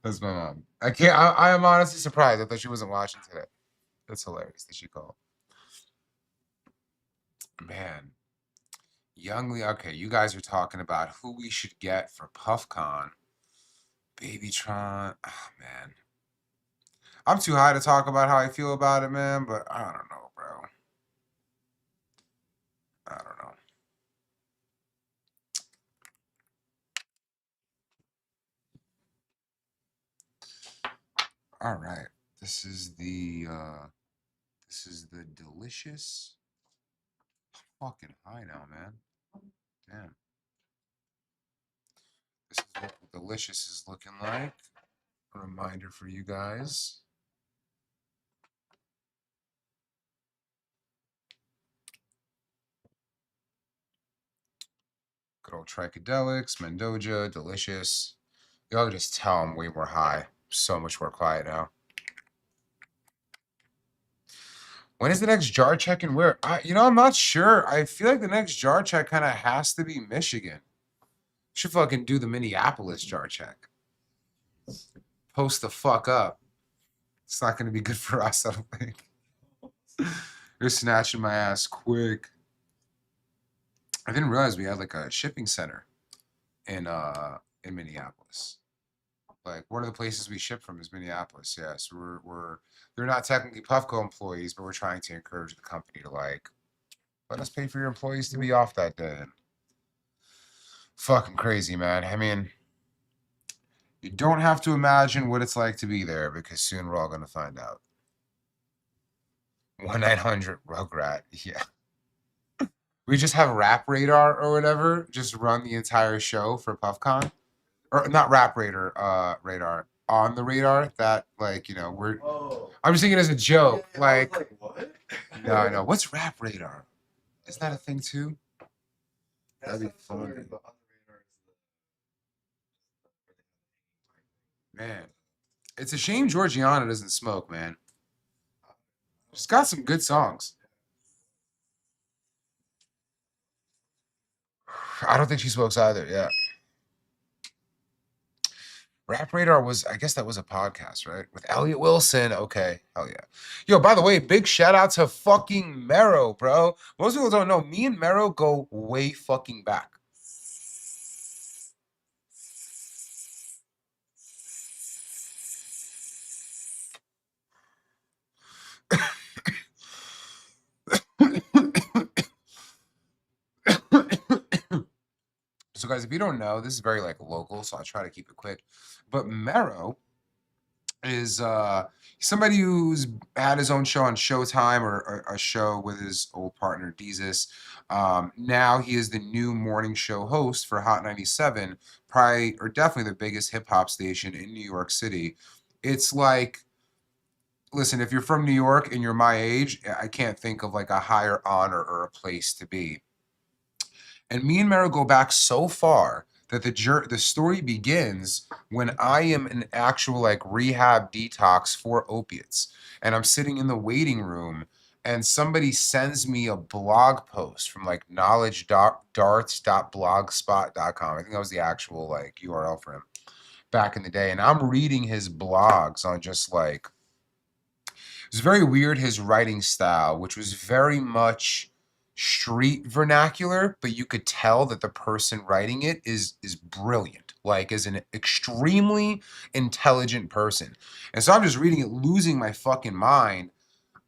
That's my mom. I am honestly surprised. I thought she wasn't watching today. That's hilarious that she called. Man. Youngly, okay, you guys are talking about who we should get for PuffCon. Babytron. Oh, man. I'm too high to talk about how I feel about it, man, but I don't know, bro. I don't know. All right. This is the delicious. I'm fucking high now, man. Damn. This is what the delicious is looking like. A reminder for you guys. Good old Tricadelics, Mendoja, delicious. Y'all just tell I'm way more high. So much more quiet now. When is the next jar check and where? I'm not sure. I feel like the next jar check kind of has to be Michigan. Should fucking do the Minneapolis jar check. Post the fuck up. It's not going to be good for us, I don't think. You're snatching my ass quick. I didn't realize we had like a shipping center in Minneapolis. Like one of the places we ship from is Minneapolis. Yeah, so they're not technically Puffco employees, but we're trying to encourage the company to like let us pay for your employees to be off that day. Fucking crazy, man. I mean, you don't have to imagine what it's like to be there because soon we're all gonna find out. 1-900 Rugrat, yeah. We just have Rap Radar or whatever just run the entire show for PuffCon. Or not Rap Radar, Radar. On the radar that, like, we're... Oh. I'm just thinking as a joke. Yeah, like what? No, I know. What's Rap Radar? Is that a thing too? That'd be fun. Man. It's a shame Georgiana doesn't smoke, man. She's got some good songs. I don't think she smokes either, yeah. Rap Radar was, I guess that was a podcast, right? With Elliot Wilson. Okay, hell yeah. Yo, by the way, big shout out to fucking Mero, bro. Most people don't know, me and Mero go way fucking back. So guys, if you don't know, this is very like local, so I'll try to keep it quick. But Mero is somebody who's had his own show on Showtime or a show with his old partner Deezus. Now he is the new morning show host for Hot 97, probably or definitely the biggest hip hop station in New York City. It's like, listen, if you're from New York and you're my age, I can't think of like a higher honor or a place to be. And me and Mero go back so far that the story begins when I am in actual like rehab detox for opiates, and I'm sitting in the waiting room, and somebody sends me a blog post from like knowledgedarts.blogspot.com. I think that was the actual like URL for him back in the day, and I'm reading his blogs on just like, it was very weird, his writing style, which was very much street vernacular, but you could tell that the person writing it is brilliant, like is an extremely intelligent person. And so I'm just reading it, losing my fucking mind.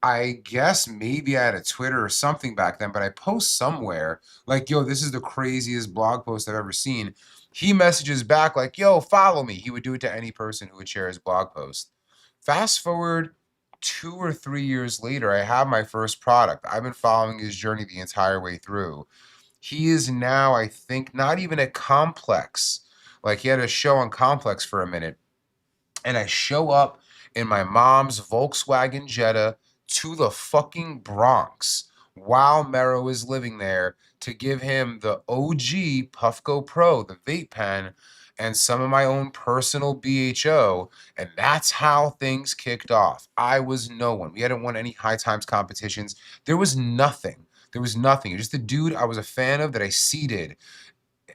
I guess maybe I had a Twitter or something back then, but I post somewhere like, yo, this is the craziest blog post I've ever seen. He messages back like, yo, follow me. He would do it to any person who would share his blog post. Fast forward 2 or 3 years later, I have my first product. I've been following his journey the entire way through. He is now, I think, not even at Complex. Like, he had a show on Complex for a minute. And I show up in my mom's Volkswagen Jetta to the fucking Bronx while Mero is living there to give him the OG Puffco Pro, the vape pen, and some of my own personal BHO, and that's how things kicked off. I was no one. We hadn't won any High Times competitions. There was nothing. There was nothing. It was just a dude I was a fan of that I seeded,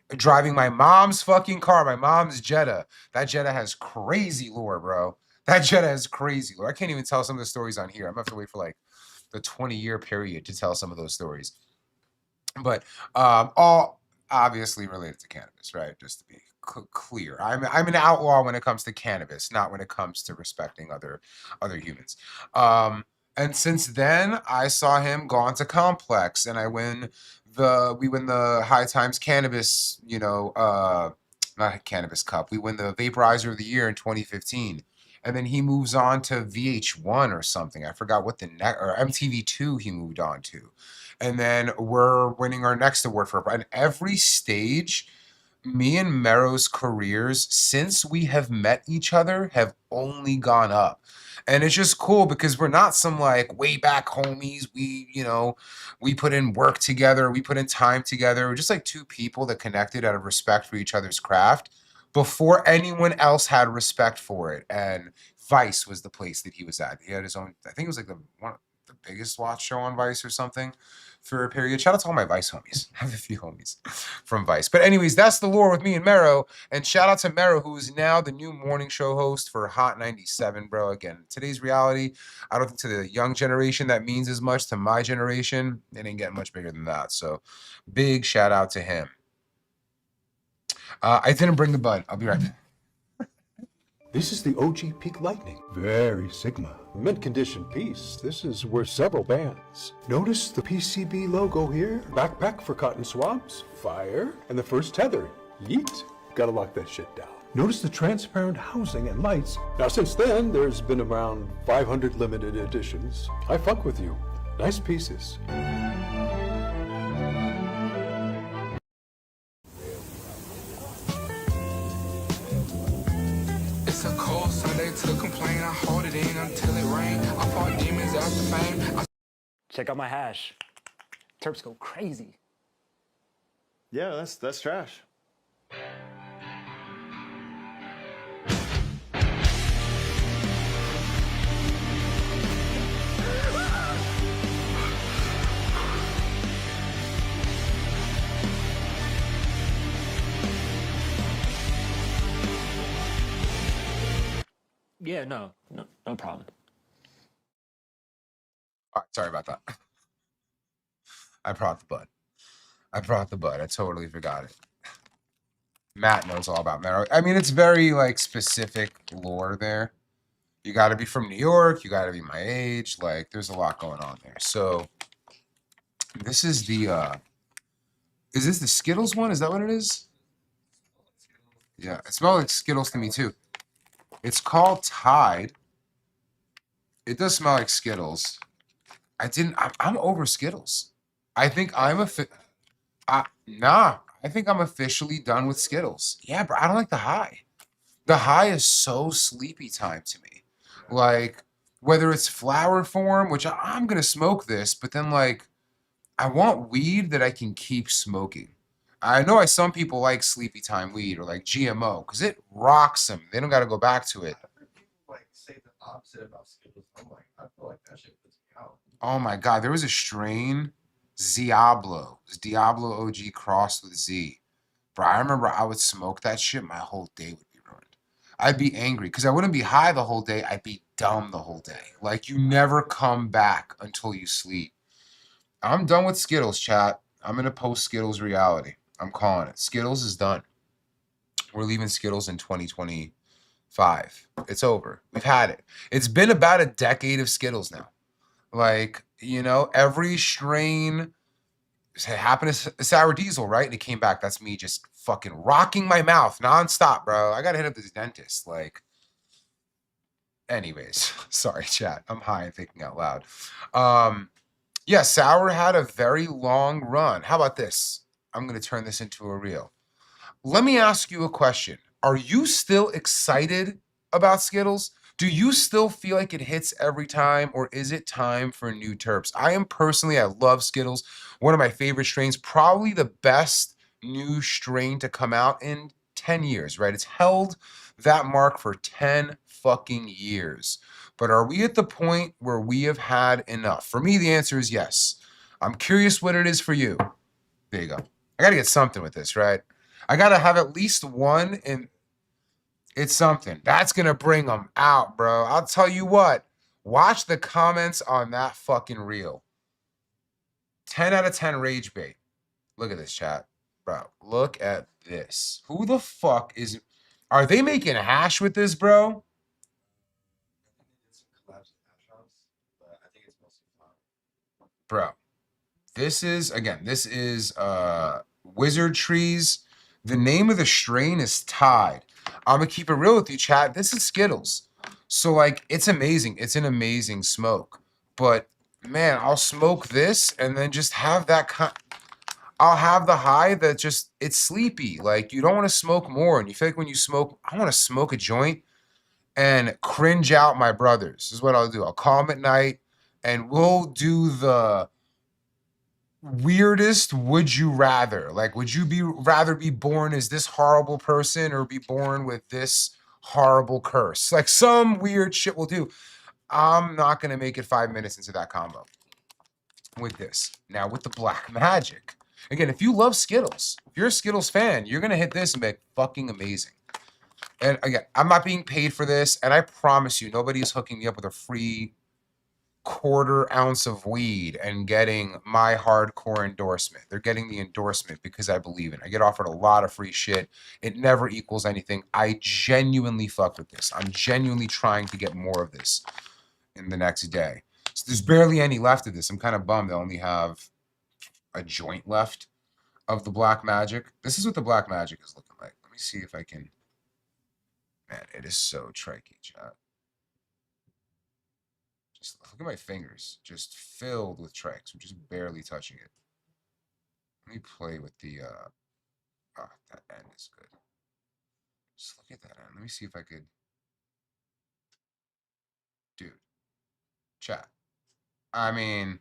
driving my mom's fucking car, my mom's Jetta. That Jetta has crazy lore, bro. That Jetta has crazy lore. I can't even tell some of the stories on here. I'm gonna have to wait for like the 20-year period to tell some of those stories. But all obviously related to cannabis, right? Just to be clear, I'm an outlaw when it comes to cannabis, not when it comes to respecting other humans. And since then, I saw him go on to Complex, and we win the High Times Cannabis, not Cannabis Cup. We win the Vaporizer of the Year in 2015. And then he moves on to VH1 or something. I forgot what or MTV2 he moved on to. And then we're winning our next award for it. And every stage, me and Mero's careers, since we have met each other, have only gone up. And it's just cool because we're not some like way back homies. We put in work together. We put in time together. We're just like two people that connected out of respect for each other's craft before anyone else had respect for it. And Vice was the place that he was at. He had his own, I think it was like the biggest watch show on Vice or something for a period. Shout out to all my Vice homies. I have a few homies from Vice. But anyways, that's the lore with me and Mero. And shout out to Mero, who is now the new morning show host for Hot 97, bro. Again, today's reality, I don't think to the young generation that means as much. To my generation, it ain't getting much bigger than that. So big shout out to him. I didn't bring the bud. I'll be right back.
This is the OG Peak Lightning. Very Sigma. Mint condition piece. This is worth several bands. Notice the PCB logo here? Backpack for cotton swabs. Fire. And the first tether. Yeet. Gotta lock that shit down. Notice the transparent housing and lights. Now since then, there's been around 500 limited editions. I fuck with you. Nice pieces.
It's a cold Sunday to complain. I hold it in until it rains. I fought demons after fame.
Check out my hash. Terps go crazy.
Yeah, that's trash.
Yeah, no problem.
All right, sorry about that. I brought the bud. I totally forgot it. Matt knows all about Mero. I mean, it's very like specific lore there. You got to be from New York. You got to be my age. Like, there's a lot going on there. So this is the. Is this the Skittles one? Is that what it is? Yeah, it smells like Skittles to me too. It's called Tide. It does smell like Skittles. I'm over Skittles. I think nah. I think I'm officially done with Skittles. Yeah, bro. I don't like the high. The high is so sleepy time to me. Like, whether it's flower form, which I'm gonna smoke this, but then like, I want weed that I can keep smoking. I know some people like sleepy time weed or like GMO because it rocks them. They don't got to go back to it.
Like say the opposite about Skittles. I'm like, I feel like that shit puts me out.
Oh my God, there was a strain, Diablo. It was Diablo OG crossed with Z. Bro, I remember I would smoke that shit. My whole day would be ruined. I'd be angry because I wouldn't be high the whole day. I'd be dumb the whole day. Like you never come back until you sleep. I'm done with Skittles, chat. I'm in a post-Skittles reality. I'm calling it. Skittles is done. We're leaving Skittles in 2025. It's over. We've had it. It's been about a decade of Skittles now. Like, you know, every strain it happened to Sour Diesel, right? And it came back. That's me just fucking rocking my mouth nonstop, bro. I gotta hit up this dentist. Like, anyways, sorry, chat. I'm high and thinking out loud. Yeah, Sour had a very long run. How about this? I'm going to turn this into a reel. Let me ask you a question. Are you still excited about Skittles? Do you still feel like it hits every time, or is it time for new terps? I love Skittles. One of my favorite strains, probably the best new strain to come out in 10 years, right? It's held that mark for 10 fucking years. But are we at the point where we have had enough? For me, the answer is yes. I'm curious what it is for you. There you go. I got to get something with this, right? I got to have at least one, and it's something. That's going to bring them out, bro. I'll tell you what. Watch the comments on that fucking reel. 10 out of 10 rage bait. Look at this, chat. Bro, look at this. Who the fuck is... Are they making hash with this, bro? Bro, this is Wizard Trees. The name of the strain is Tide. I'm gonna keep it real with you, chat. This is Skittles. So like, it's amazing. It's an amazing smoke. But man, I'll smoke this and then just have that I'll have the high that just, it's sleepy. Like, you don't want to smoke more. And you feel like when you smoke, I want to smoke a joint and cringe out my brothers. This is what I'll do. I'll call them at night and we'll do the weirdest would you rather. Like, would you rather be born as this horrible person or be born with this horrible curse? Like, some weird shit we'll do. I'm not going to make it 5 minutes into that combo with this. Now, with the Black Magic. Again, if you love Skittles, if you're a Skittles fan, you're going to hit this and be fucking amazing. And again, I'm not being paid for this, and I promise you, nobody is hooking me up with a free quarter ounce of weed and getting my hardcore endorsement. They're getting the endorsement because I believe in it. I get offered a lot of free shit. It never equals anything. I genuinely fuck with this. I'm genuinely trying to get more of this in the next day. So there's barely any left of this. I'm kind of bummed I only have a joint left of the Black Magic. This is what the Black Magic is looking like. Let me see if I can... Man, it is so tricky, chat. Just look at my fingers. Just filled with trikes. I'm just barely touching it. Let me play with the... that end is good. Just look at that end. Let me see if I could... Dude. Chat. I mean...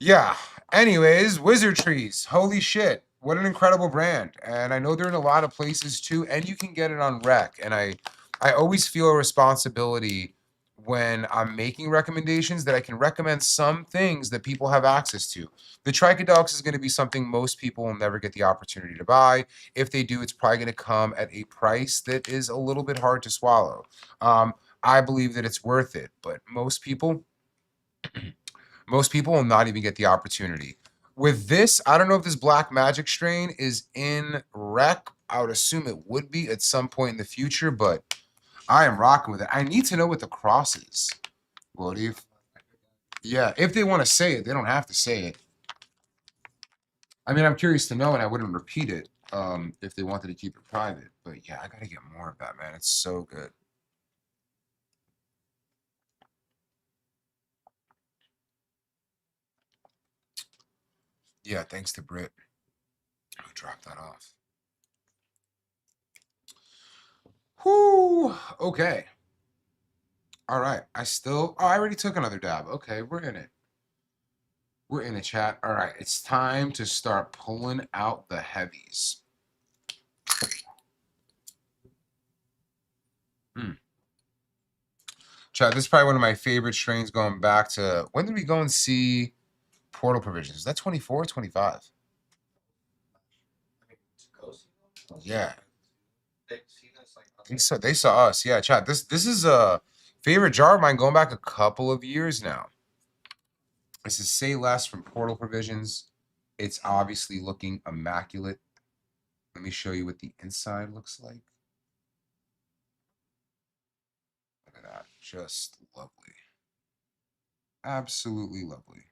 Yeah. Anyways, Wizard Trees. Holy shit. What an incredible brand. And I know they're in a lot of places too, and you can get it on rec. And I always feel a responsibility when I'm making recommendations that I can recommend some things that people have access to. The Trichodox is going to be something most people will never get the opportunity to buy. If they do, it's probably going to come at a price that is a little bit hard to swallow. I believe that it's worth it, but most people will not even get the opportunity. With this, I don't know if this Black Magic strain is in rec. I would assume it would be at some point in the future, but I am rocking with it. I need to know what the cross is. What if? Yeah, if they want to say it, they don't have to say it. I mean, I'm curious to know, and I wouldn't repeat it. if they wanted to keep it private. But yeah, I gotta get more of that, man. It's so good. Yeah, thanks to Britt who dropped that off. Whoo. Okay. All right. Oh, I already took another dab. Okay, we're in it. We're in a chat. All right, it's time to start pulling out the heavies. Chat, this is probably one of my favorite strains going back to, when did we go and see Portal Provisions? Is that 24 or 25? Yeah. They saw us. Yeah, chat. This is a favorite jar of mine going back a couple of years now. This is Say Less from Portal Provisions. It's obviously looking immaculate. Let me show you what the inside looks like. Look at that. Just lovely. Absolutely lovely.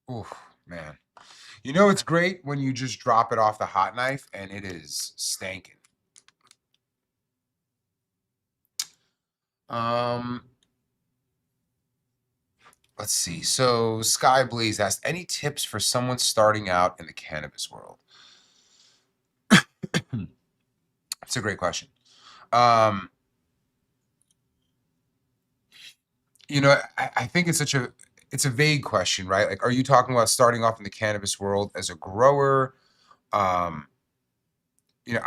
Oh, man. You know it's great when you just drop it off the hot knife and it is stankin'. Let's see. So Sky Blaze asked, any tips for someone starting out in the cannabis world? That's a great question. You know, I think it's a vague question, right? Like, are you talking about starting off in the cannabis world as a grower? You know,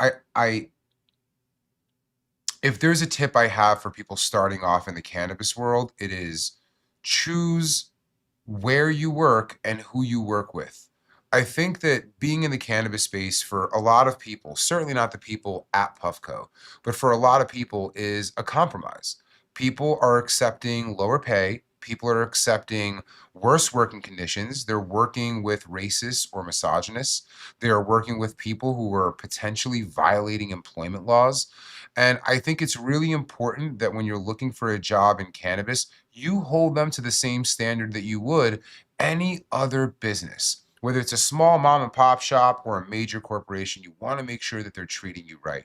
if there's a tip I have for people starting off in the cannabis world, it is choose where you work and who you work with. I think that being in the cannabis space for a lot of people, certainly not the people at Puffco, but for a lot of people is a compromise. People are accepting lower pay. People are accepting worse working conditions. They're working with racists or misogynists. They are working with people who are potentially violating employment laws. And I think it's really important that when you're looking for a job in cannabis, you hold them to the same standard that you would any other business. Whether it's a small mom and pop shop or a major corporation, you want to make sure that they're treating you right.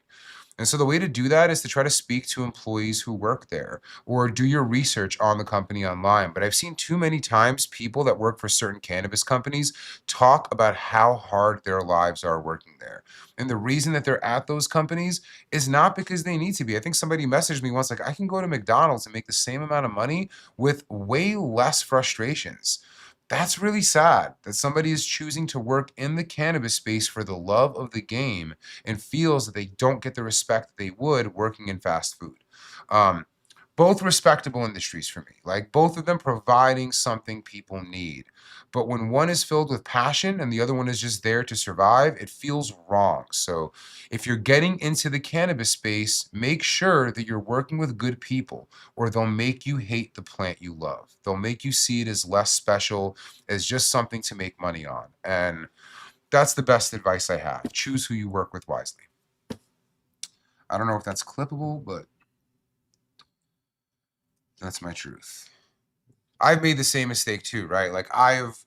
And so the way to do that is to try to speak to employees who work there or do your research on the company online. But I've seen too many times people that work for certain cannabis companies talk about how hard their lives are working there. And the reason that they're at those companies is not because they need to be. I think somebody messaged me once, like, I can go to McDonald's and make the same amount of money with way less frustrations. That's really sad that somebody is choosing to work in the cannabis space for the love of the game and feels that they don't get the respect that they would working in fast food. Both respectable industries for me, like both of them providing something people need. But when one is filled with passion and the other one is just there to survive, it feels wrong. So if you're getting into the cannabis space, make sure that you're working with good people or they'll make you hate the plant you love. They'll make you see it as less special, as just something to make money on. And that's the best advice I have. Choose who you work with wisely. I don't know if that's clippable, but that's my truth. I've made the same mistake too, right? Like I've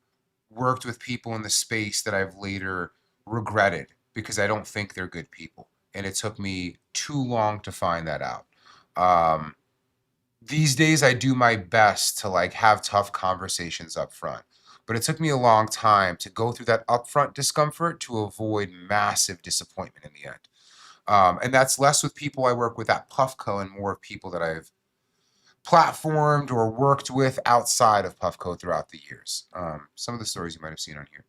worked with people in the space that I've later regretted because I don't think they're good people. And it took me too long to find that out. These days I do my best to like have tough conversations up front. But it took me a long time to go through that upfront discomfort to avoid massive disappointment in the end. And that's less with people I work with at Puffco and more of people that I've platformed or worked with outside of Puffco throughout the years. Some of the stories you might have seen on here.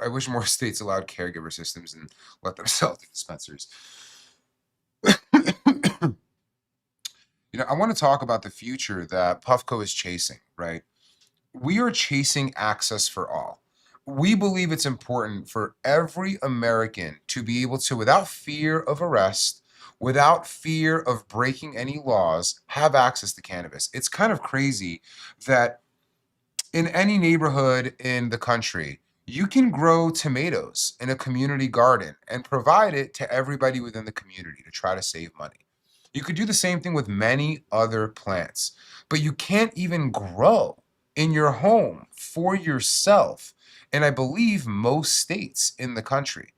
I wish more states allowed caregiver systems and let them sell to dispensers. You know, I want to talk about the future that Puffco is chasing, right? We are chasing access for all. We believe it's important for every American to be able to, without fear of arrest, without fear of breaking any laws, have access to cannabis. It's kind of crazy that in any neighborhood in the country, you can grow tomatoes in a community garden and provide it to everybody within the community to try to save money. You could do the same thing with many other plants, but you can't even grow in your home for yourself. And I believe most states in the country.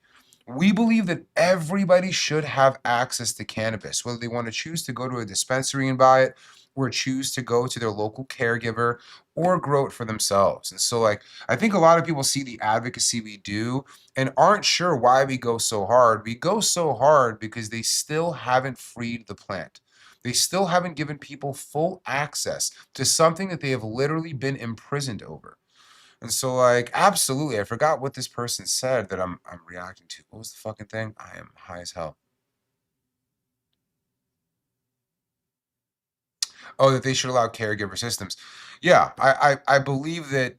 We believe that everybody should have access to cannabis, whether they want to choose to go to a dispensary and buy it, or choose to go to their local caregiver or grow it for themselves. And so, like, I think a lot of people see the advocacy we do and aren't sure why we go so hard. We go so hard because they still haven't freed the plant. They still haven't given people full access to something that they have literally been imprisoned over. And so, like, absolutely, I forgot what this person said that I'm reacting to. What was the fucking thing? I am high as hell. Oh, that they should allow caregiver systems. Yeah, I believe that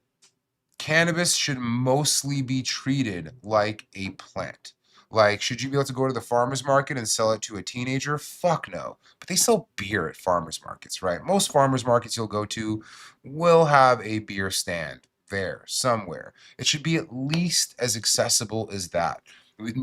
cannabis should mostly be treated like a plant. Like, should you be able to go to the farmer's market and sell it to a teenager? Fuck no. But they sell beer at farmer's markets, right? Most farmer's markets you'll go to will have a beer stand there somewhere. It should be at least as accessible as that.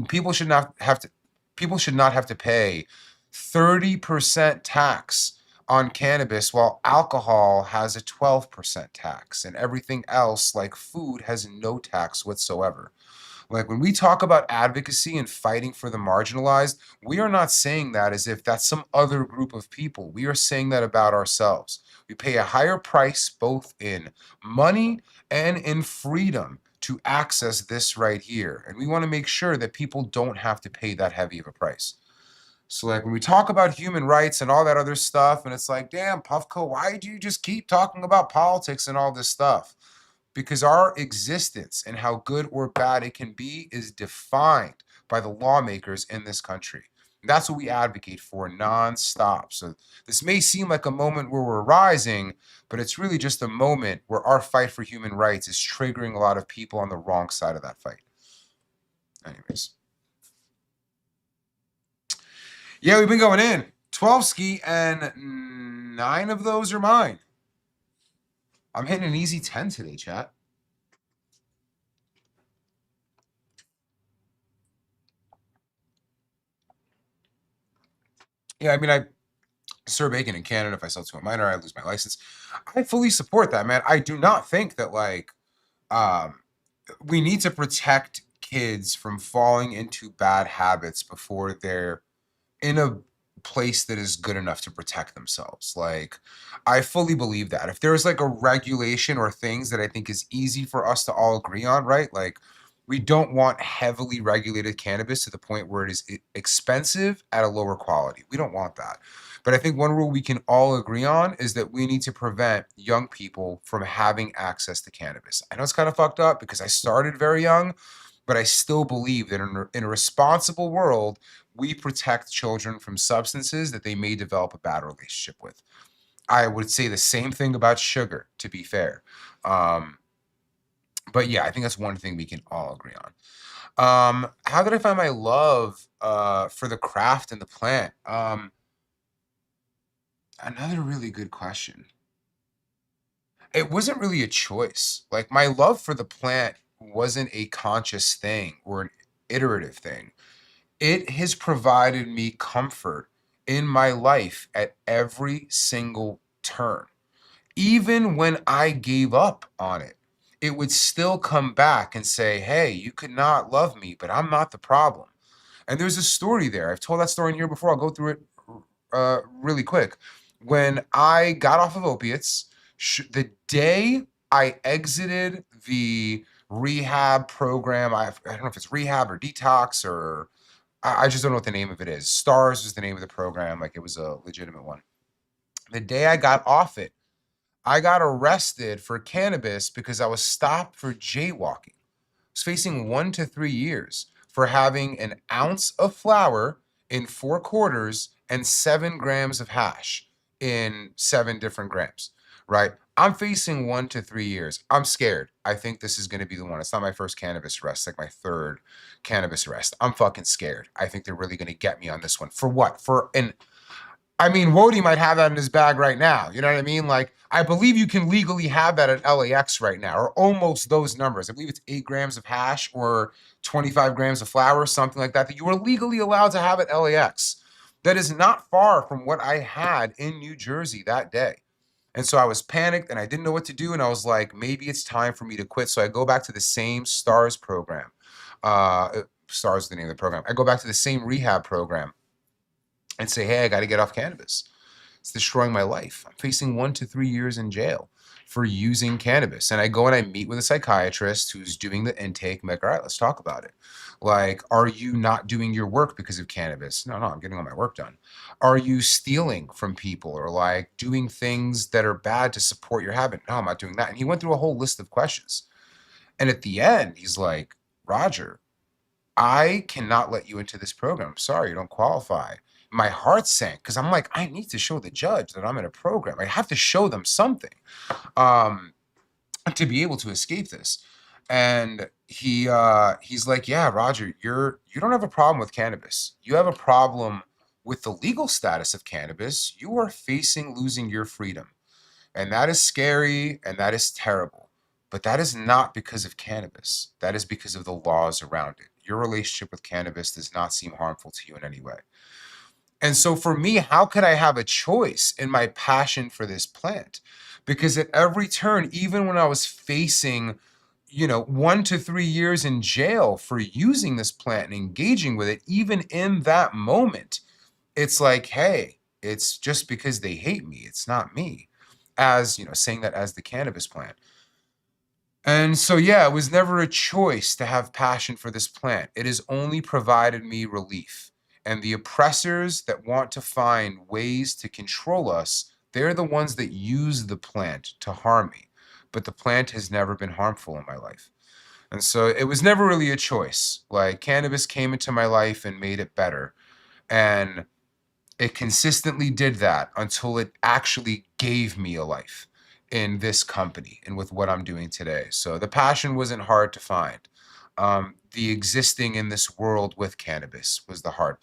People should not have to pay 30% tax on cannabis while alcohol has a 12% tax, and everything else like food has no tax whatsoever. Like, when we talk about advocacy and fighting for the marginalized, we are not saying that as if that's some other group of people. We are saying that about ourselves. We pay a higher price both in money and in freedom to access this right here. And we want to make sure that people don't have to pay that heavy of a price. So, like, when we talk about human rights and all that other stuff, and it's like, damn, Puffco, why do you just keep talking about politics and all this stuff? Because our existence and how good or bad it can be is defined by the lawmakers in this country. That's what we advocate for nonstop. So this may seem like a moment where we're rising, but it's really just a moment where our fight for human rights is triggering a lot of people on the wrong side of that fight. Anyways. Yeah, we've been going in. 12 ski, and 9 of those are mine. I'm hitting an easy 10 today, chat. Yeah, I mean, I serve bacon in Canada. If I sell to a minor, I lose my license. I fully support that, man. I do not think that, like, we need to protect kids from falling into bad habits before they're in a place that is good enough to protect themselves. Like, I fully believe that. If there's like a regulation or things that I think is easy for us to all agree on, right? Like, we don't want heavily regulated cannabis to the point where it is expensive at a lower quality. We don't want that. But I think one rule we can all agree on is that we need to prevent young people from having access to cannabis. I know it's kind of fucked up because I started very young, but I still believe that in a responsible world, we protect children from substances that they may develop a bad relationship with. I would say the same thing about sugar, to be fair. But yeah, I think that's one thing we can all agree on. How did I find my love for the craft and the plant? Another really good question. It wasn't really a choice. Like, my love for the plant wasn't a conscious thing or an iterative thing. It has provided me comfort in my life at every single turn. Even when I gave up on it, it would still come back and say, hey, you could not love me, but I'm not the problem. And there's a story there. I've told that story in here before. I'll go through it really quick. When I got off of opiates, the day I exited the rehab program, I don't know if it's rehab or detox, or I just don't know what the name of it is. STARS was the name of the program. Like, it was a legitimate one. The day I got off it, I got arrested for cannabis because I was stopped for jaywalking. I was facing 1 to 3 years for having an ounce of flour in 4 quarters and 7 grams of hash in 7 different grams, right? I'm facing 1 to 3 years. I'm scared. I think this is going to be the one. It's not my first cannabis arrest. It's like my 3rd cannabis arrest. I'm fucking scared. I think they're really going to get me on this one. For what? I mean, Wody might have that in his bag right now. You know what I mean? Like, I believe you can legally have that at LAX right now, or almost those numbers. I believe it's 8 grams of hash or 25 grams of flour, something like that, that you are legally allowed to have at LAX. that is not far from what I had in New Jersey that day. And so I was panicked and I didn't know what to do. And I was like, maybe it's time for me to quit. So I go back to the same STARS program. STARS is the name of the program. I go back to the same rehab program and say, hey, I got to get off cannabis. It's destroying my life. I'm facing 1 to 3 years in jail for using cannabis. And I go and I meet with a psychiatrist who's doing the intake. I'm like, all right, let's talk about it. Like, are you not doing your work because of cannabis? No, I'm getting all my work done. Are you stealing from people or like doing things that are bad to support your habit? No, I'm not doing that. And he went through a whole list of questions. And at the end, he's like, Roger, I cannot let you into this program. I'm sorry, you don't qualify. My heart sank because I'm like, I need to show the judge that I'm in a program. I have to show them something to be able to escape this. And he's like, yeah, Roger, you don't have a problem with cannabis. You have a problem with the legal status of cannabis. You are facing losing your freedom. And that is scary and that is terrible. But that is not because of cannabis. That is because of the laws around it. Your relationship with cannabis does not seem harmful to you in any way. And so for me, how could I have a choice in my passion for this plant? Because at every turn, even when I was facing 1 to 3 years in jail for using this plant and engaging with it, even in that moment, it's like, hey, it's just because they hate me. It's not me. As, saying that as the cannabis plant. And so, yeah, it was never a choice to have passion for this plant. It has only provided me relief. And the oppressors that want to find ways to control us, they're the ones that use the plant to harm me. But the plant has never been harmful in my life. And so it was never really a choice. Like, cannabis came into my life and made it better. And it consistently did that until it actually gave me a life in this company and with what I'm doing today. So the passion wasn't hard to find. The existing in this world with cannabis was the hard.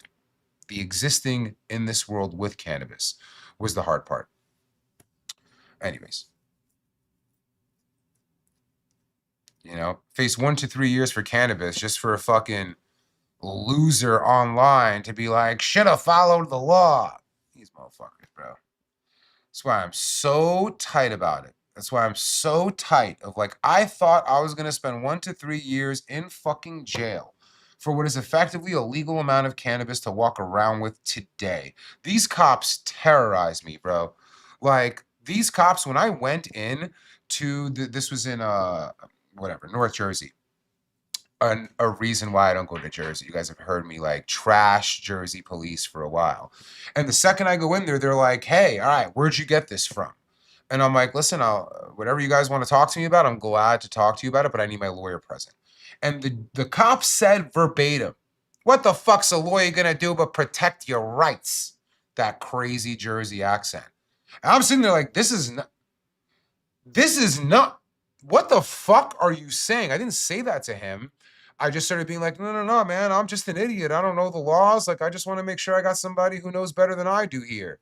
The existing in this world with cannabis was the hard part. Anyways. Face 1 to 3 years for cannabis just for a fucking loser online to be like, should have followed the law. These motherfuckers, bro. That's why I'm so tight about it. That's why I'm so tight of like, I thought I was going to spend 1 to 3 years in fucking jail for what is effectively a legal amount of cannabis to walk around with today. These cops terrorize me, bro. Like, these cops, when I went in to, this was in, North Jersey. A reason why I don't go to Jersey. You guys have heard me like trash Jersey police for a while. And the second I go in there, they're like, hey, all right, where'd you get this from? And I'm like, listen, whatever you guys want to talk to me about, I'm glad to talk to you about it, but I need my lawyer present. And the cop said verbatim, what the fuck's a lawyer gonna do but protect your rights? That crazy Jersey accent. And I'm sitting there like, this is not, what the fuck are you saying? I didn't say that to him. I just started being like, no, man, I'm just an idiot. I don't know the laws. Like, I just want to make sure I got somebody who knows better than I do here.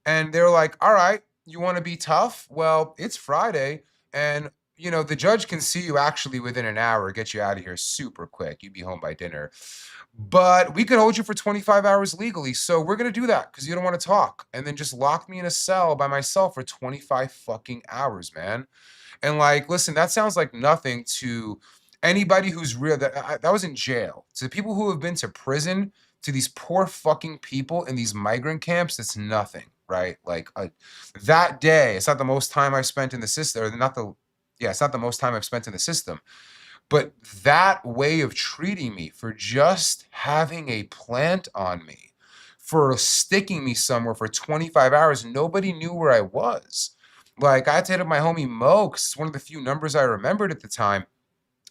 And they're like, all right, you want to be tough? Well, it's Friday. And, the judge can see you actually within an hour, get you out of here super quick. You'd be home by dinner. But we could hold you for 25 hours legally. So we're going to do that because you don't want to talk. And then just lock me in a cell by myself for 25 fucking hours, man. And like, listen, that sounds like nothing to anybody who's real. That was in jail. To the people who have been to prison, to these poor fucking people in these migrant camps, that's nothing, right? Like that day, it's not the most time I've spent in the system, it's not the most time I've spent in the system. But that way of treating me for just having a plant on me, for sticking me somewhere for 25 hours, nobody knew where I was. Like, I had to hit up my homie Mo, because it's one of the few numbers I remembered at the time,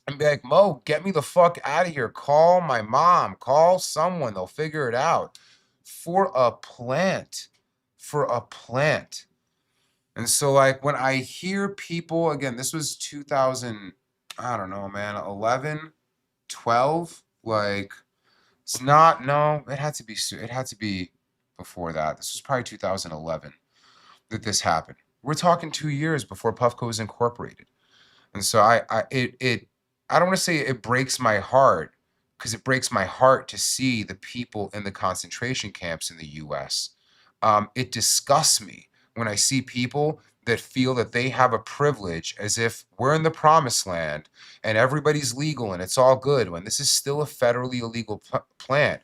and be like, Mo, get me the fuck out of here. Call my mom. Call someone. They'll figure it out. For a plant. And so, like, when I hear people, again, this was 2000, I don't know, man, 11, 12, like, it's not, no, it had to be before that. This was probably 2011 that this happened. We're talking 2 years before Puffco was incorporated. And so I don't want to say it breaks my heart because it breaks my heart to see the people in the concentration camps in the US. It disgusts me when I see people that feel that they have a privilege as if we're in the promised land and everybody's legal and it's all good when this is still a federally illegal plant.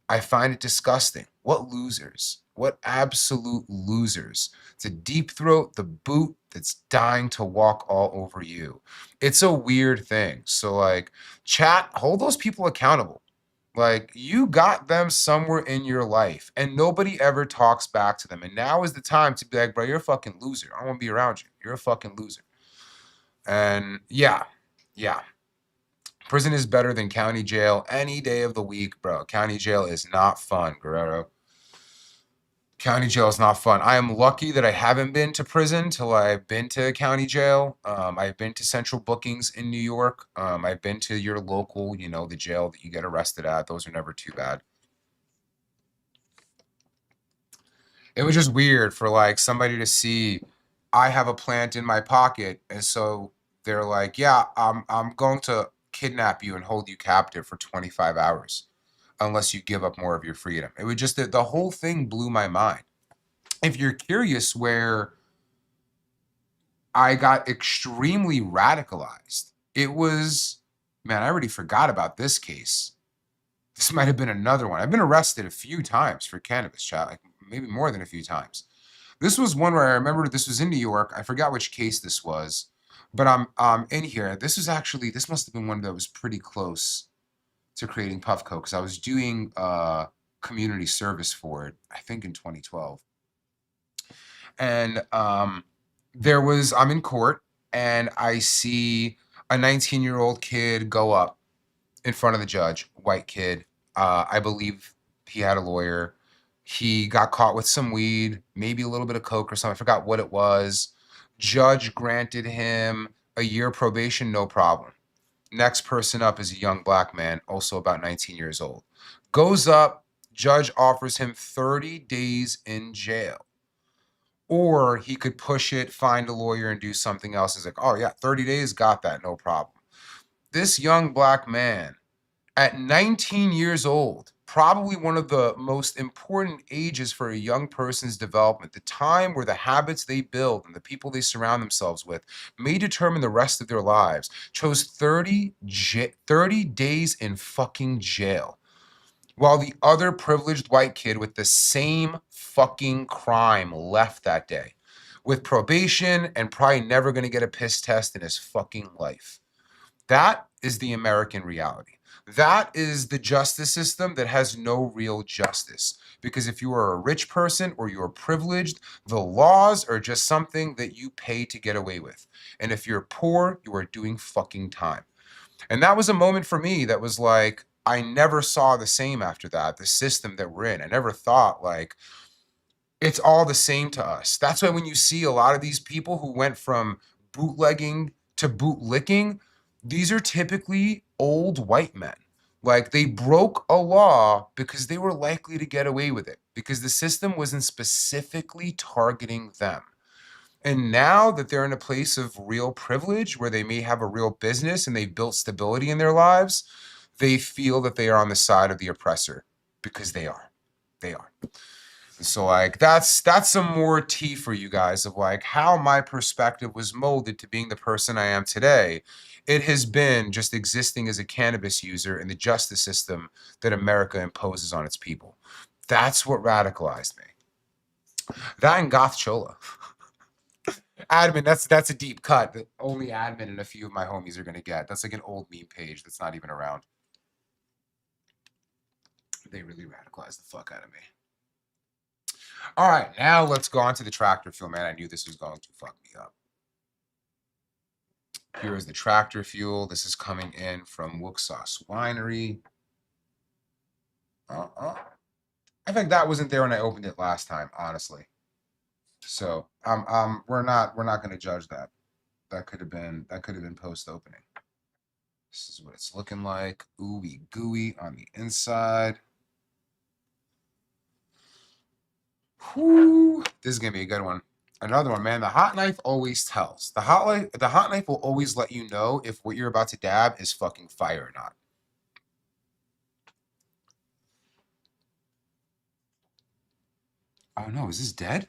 I find it disgusting. What losers? What absolute losers? To deep throat the boot that's dying to walk all over you. It's a weird thing. So like, chat, hold those people accountable. Like, you got them somewhere in your life and nobody ever talks back to them. And now is the time to be like, bro, you're a fucking loser. I don't want to be around you. You're a fucking loser. And yeah. Prison is better than county jail any day of the week, bro. County jail is not fun, Guerrero. County jail is not fun. I am lucky that I haven't been to prison till I've been to county jail. I've been to central bookings in New York. I've been to your local, you know, the jail that you get arrested at. Those are never too bad. It was just weird for like somebody to see I have a plant in my pocket. And so they're like, yeah, I'm going to kidnap you and hold you captive for 25 hours. Unless you give up more of your freedom. It would just, the whole thing blew my mind. If you're curious where I got extremely radicalized, it was, man, I already forgot about this case. This might have been another one. I've been arrested a few times for cannabis, chat, like maybe more than a few times. This was one where I remember this was in New York. I forgot which case this was, but I'm in here. This was actually, this must have been one that was pretty close to creating Puffco because I was doing community service for it, I think in 2012. And there was, I'm in court and I see a 19-year-old kid go up in front of the judge, white kid. I believe he had a lawyer. He got caught with some weed, maybe a little bit of coke or something. I forgot what it was. Judge granted him a year probation, no problem. Next person up is a young black man, also about 19 years old. Goes up, judge offers him 30 days in jail. Or he could push it, find a lawyer, and do something else. He's like, oh yeah, 30 days, got that, no problem. This young black man, at 19 years old, probably one of the most important ages for a young person's development, the time where the habits they build and the people they surround themselves with may determine the rest of their lives, chose 30 days in fucking jail. While the other privileged white kid with the same fucking crime left that day, with probation and probably never gonna get a piss test in his fucking life. That is the American reality. That is the justice system that has no real justice. Because if you are a rich person or you're privileged, the laws are just something that you pay to get away with. And if you're poor, you are doing fucking time. And that was a moment for me that was like, I never saw the same after that, the system that we're in. I never thought like, it's all the same to us. That's why when you see a lot of these people who went from bootlegging to bootlicking, these are typically old white men. Like they broke a law because they were likely to get away with it because the system wasn't specifically targeting them. And now that they're in a place of real privilege where they may have a real business and they've built stability in their lives, they feel that they are on the side of the oppressor because they are. They are. So like that's some more tea for you guys of like how my perspective was molded to being the person I am today. It has been just existing as a cannabis user in the justice system that America imposes on its people. That's what radicalized me. That and Goth Chola. Admin, that's a deep cut that only admin and a few of my homies are gonna get. That's like an old meme page that's not even around. They really radicalized the fuck out of me. All right, now let's go on to the tractor fuel, man. I knew this was going to fuck me up. Here is the tractor fuel. This is coming in from Wooksauce Winery. I think that wasn't there when I opened it last time, honestly. So we're not going to judge that. That could have been post opening. This is what it's looking like. Ooey gooey on the inside. Whew. This is gonna be a good one. Another one, man. The hot knife always tells. The hot knife will always let you know if what you're about to dab is fucking fire or not. Oh no, is this dead?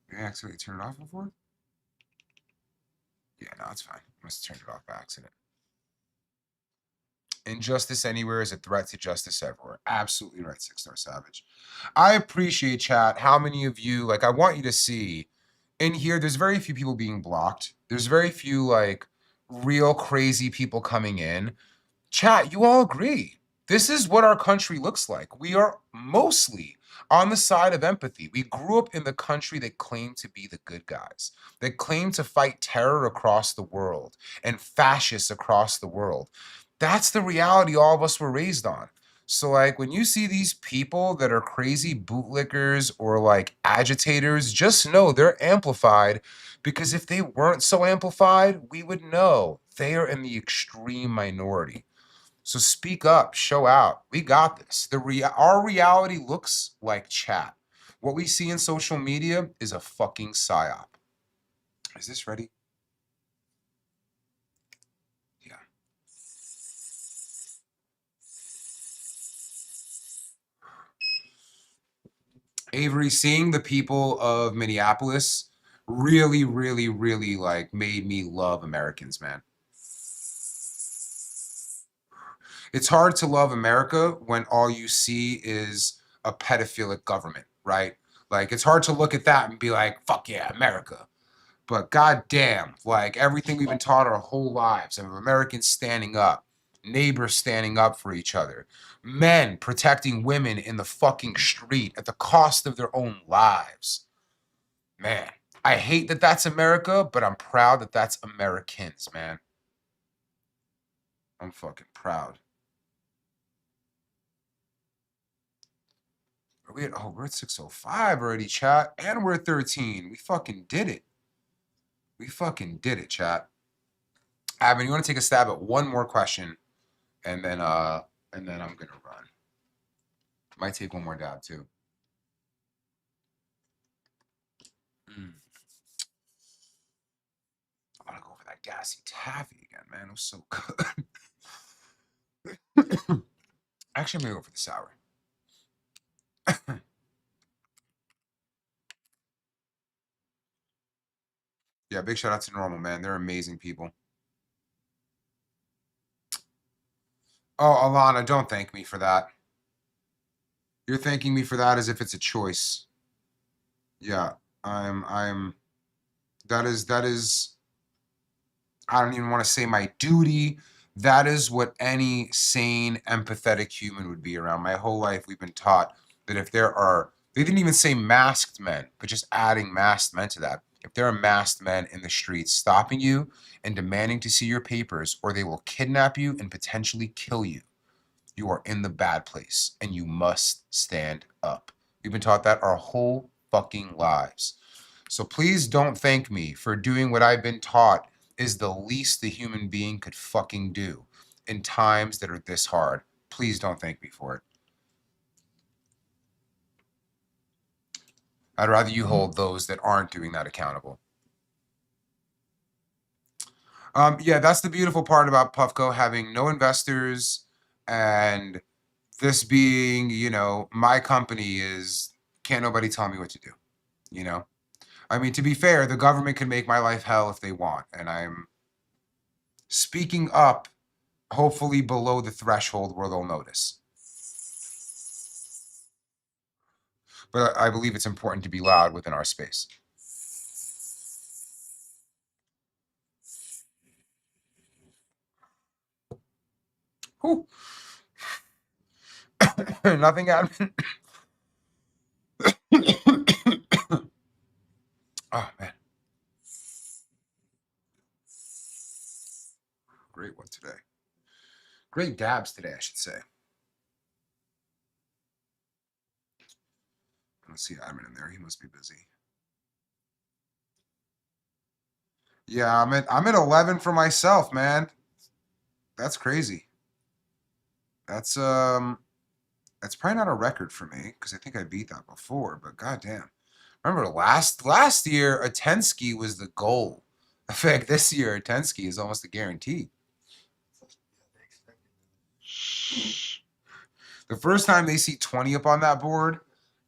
Did I accidentally turn it off before? Yeah, no, it's fine. Must have turned it off by accident. Injustice anywhere is a threat to justice everywhere. Absolutely right, 6-star Savage. I appreciate, chat, how many of you, like, I want you to see, in here, there's very few people being blocked. There's very few, like, real crazy people coming in. Chat, you all agree. This is what our country looks like. We are mostly on the side of empathy. We grew up in the country that claimed to be the good guys, that claimed to fight terror across the world and fascists across the world. That's the reality all of us were raised on. So, like, when you see these people that are crazy bootlickers or, like, agitators, just know they're amplified, because if they weren't so amplified, we would know they are in the extreme minority. So speak up, show out. We got this. Our reality looks like chat. What we see in social media is a fucking psyop. Is this ready? Yeah. Avery, seeing the people of Minneapolis really, really, really, like, made me love Americans, man. It's hard to love America when all you see is a pedophilic government, right? Like, it's hard to look at that and be like, fuck yeah, America. But goddamn, like, everything we've been taught our whole lives of Americans standing up, neighbors standing up for each other, men protecting women in the fucking street at the cost of their own lives. Man, I hate that that's America, but I'm proud that that's Americans, man. I'm fucking proud. We're at 6:05 already, chat, and we're at 13. We fucking did it. We fucking did it, chat. Abin, you want to take a stab at one more question, and then I'm gonna run. Might take one more dab too. I want to go for that gassy taffy again, man. It was so good. Actually, I'm gonna go for the sour. Yeah, big shout out to Normal, man. They're amazing people. Oh, Alana, don't thank me for that. You're thanking me for that as if it's a choice. Yeah, that is, I don't even want to say my duty. That is what any sane, empathetic human would be around. My whole life, we've been taught that if there are, they didn't even say masked men, but just adding masked men to that. If there are masked men in the streets stopping you and demanding to see your papers, or they will kidnap you and potentially kill you, you are in the bad place and you must stand up. We've been taught that our whole fucking lives. So please don't thank me for doing what I've been taught is the least the human being could fucking do in times that are this hard. Please don't thank me for it. I'd rather you hold those that aren't doing that accountable. Yeah, that's the beautiful part about Puffco having no investors, and this being, you know, my company is, can't nobody tell me what to do, you know? I mean, to be fair, the government can make my life hell if they want, and I'm speaking up, hopefully below the threshold where they'll notice. But I believe it's important to be loud within our space. Whew. Nothing, admin. Oh, man. Great one today. Great dabs today, I should say. I don't see admin in there. He must be busy. Yeah, I'm at 11 for myself, man. That's crazy. That's probably not a record for me because I think I beat that before, but goddamn. Remember last year a 10 ski was the goal. In fact, this year a 10 ski is almost a guarantee. The first time they see 20 up on that board,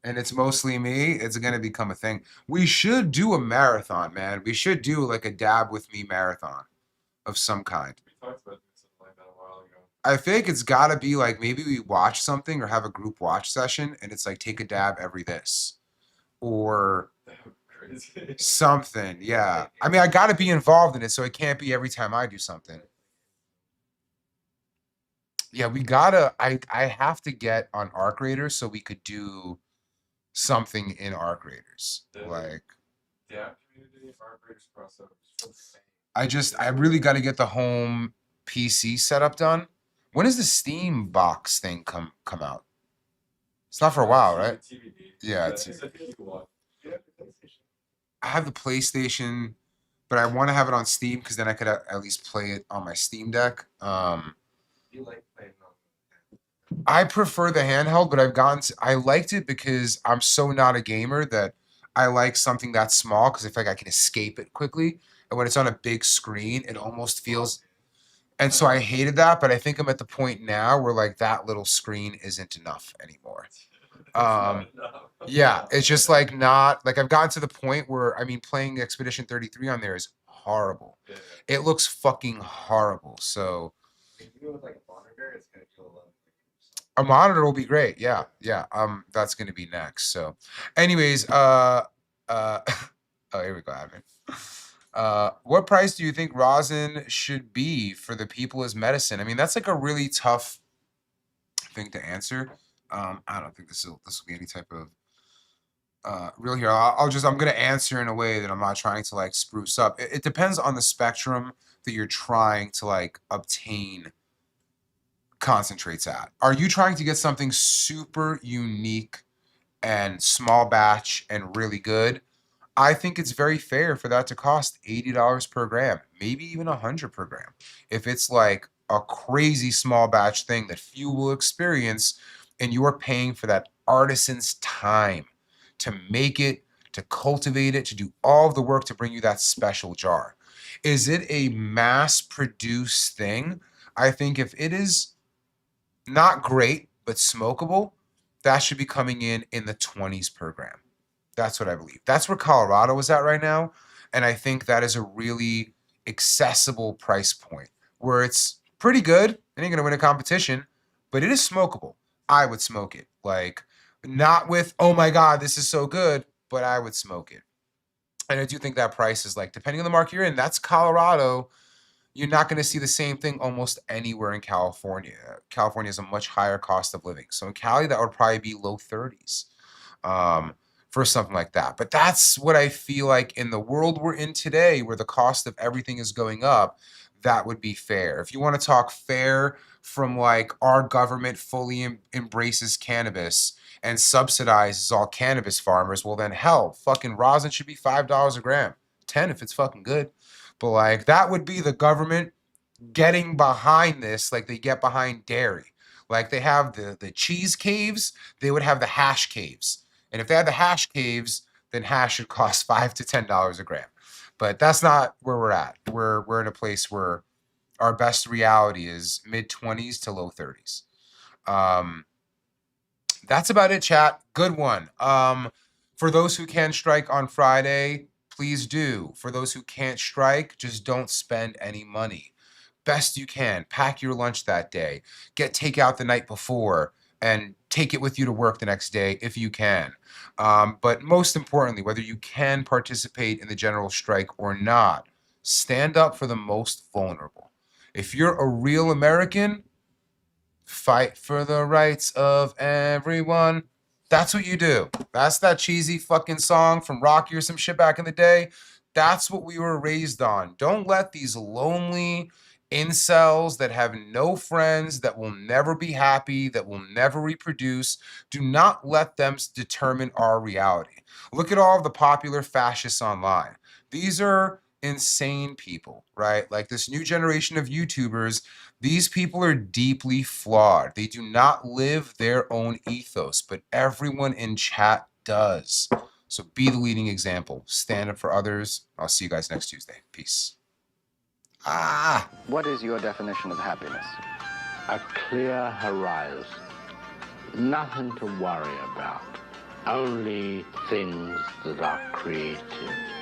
and it's mostly me, it's gonna become a thing. We should do a marathon, man. We should do like a dab with me marathon of some kind.
We talked about something like that a while ago.
I think it's gotta be like maybe we watch something or have a group watch session, and it's like take a dab every this, or
Crazy.
something. Yeah, I mean I gotta be involved in it, so it can't be every time I do something. Yeah, we gotta. I have to get on Arc Raiders so we could do something in Arc Raiders. Like
The app community, Arc Raiders crossovers.
I really got to get the home PC setup done. When does the Steam box thing come out? It's not for a while, right? Yeah, it's. I have the PlayStation, but I want to have it on Steam because then I could at least play it on my Steam Deck.
You like playing on?
I prefer the handheld, but I liked it because I'm so not a gamer that I like something that's small because I feel like I can escape it quickly. And when it's on a big screen, it almost feels. And so I hated that, but I think I'm at the point now where like that little screen isn't enough anymore. Yeah, it's just like not like I've gotten to the point where I mean playing Expedition 33 on there is horrible.
Yeah.
It looks fucking horrible. So
If you go with like a monitor, it's gonna feel a lot.
a monitor will be great. Yeah, yeah. That's gonna be next. So, anyways, oh, here we go, Evan. What price do you think rosin should be for the people as medicine? I mean, that's like a really tough thing to answer. I don't think this will be any type of real here. I'm gonna answer in a way that I'm not trying to like spruce up. It depends on the spectrum that you're trying to like obtain concentrates at. Are you trying to get something super unique and small batch and really good? I think it's very fair for that to cost $80 per gram, maybe even $100 per gram. If it's like a crazy small batch thing that few will experience, and you're paying for that artisan's time to make it, to cultivate it, to do all of the work to bring you that special jar. Is it a mass-produced thing? I think if it is not great, but smokable, that should be coming in the 20s per gram. That's what I believe. That's where Colorado is at right now. And I think that is a really accessible price point where it's pretty good. It ain't going to win a competition, but it is smokable. I would smoke it. Like, not with, oh my God, this is so good, but I would smoke it. And I do think that price is like, depending on the market you're in, that's Colorado. You're not going to see the same thing almost anywhere in California. California has a much higher cost of living. So in Cali, that would probably be low 30s for something like that. But that's what I feel like in the world we're in today, where the cost of everything is going up, that would be fair. If you want to talk fair from like our government fully embraces cannabis and subsidizes all cannabis farmers, well then hell, fucking rosin should be $5 a gram. 10 if it's fucking good. But like that would be the government getting behind this like they get behind dairy. Like they have the cheese caves, they would have the hash caves. And if they had the hash caves, then hash should cost $5 to $10 a gram. But that's not where we're at. We're in a place where our best reality is mid-20s to low 30s. That's about it, chat. Good one. For those who can strike on Friday, please do. For those who can't strike, just don't spend any money. Best you can. Pack your lunch that day. Get takeout the night before and take it with you to work the next day if you can. But most importantly, whether you can participate in the general strike or not, stand up for the most vulnerable. If you're a real American, fight for the rights of everyone. That's what you do. That's that cheesy fucking song from Rocky or some shit back in the day. That's what we were raised on. Don't let these lonely incels that have no friends, that will never be happy, that will never reproduce, do not let them determine our reality. Look at all of the popular fascists online. These are insane people, right? Like this new generation of YouTubers, these people are deeply flawed. They do not live their own ethos, but everyone in chat does. So be the leading example. Stand up for others. I'll see you guys next Tuesday. Peace.
What is your definition of happiness? A clear horizon. Nothing to worry about. Only things that are creative.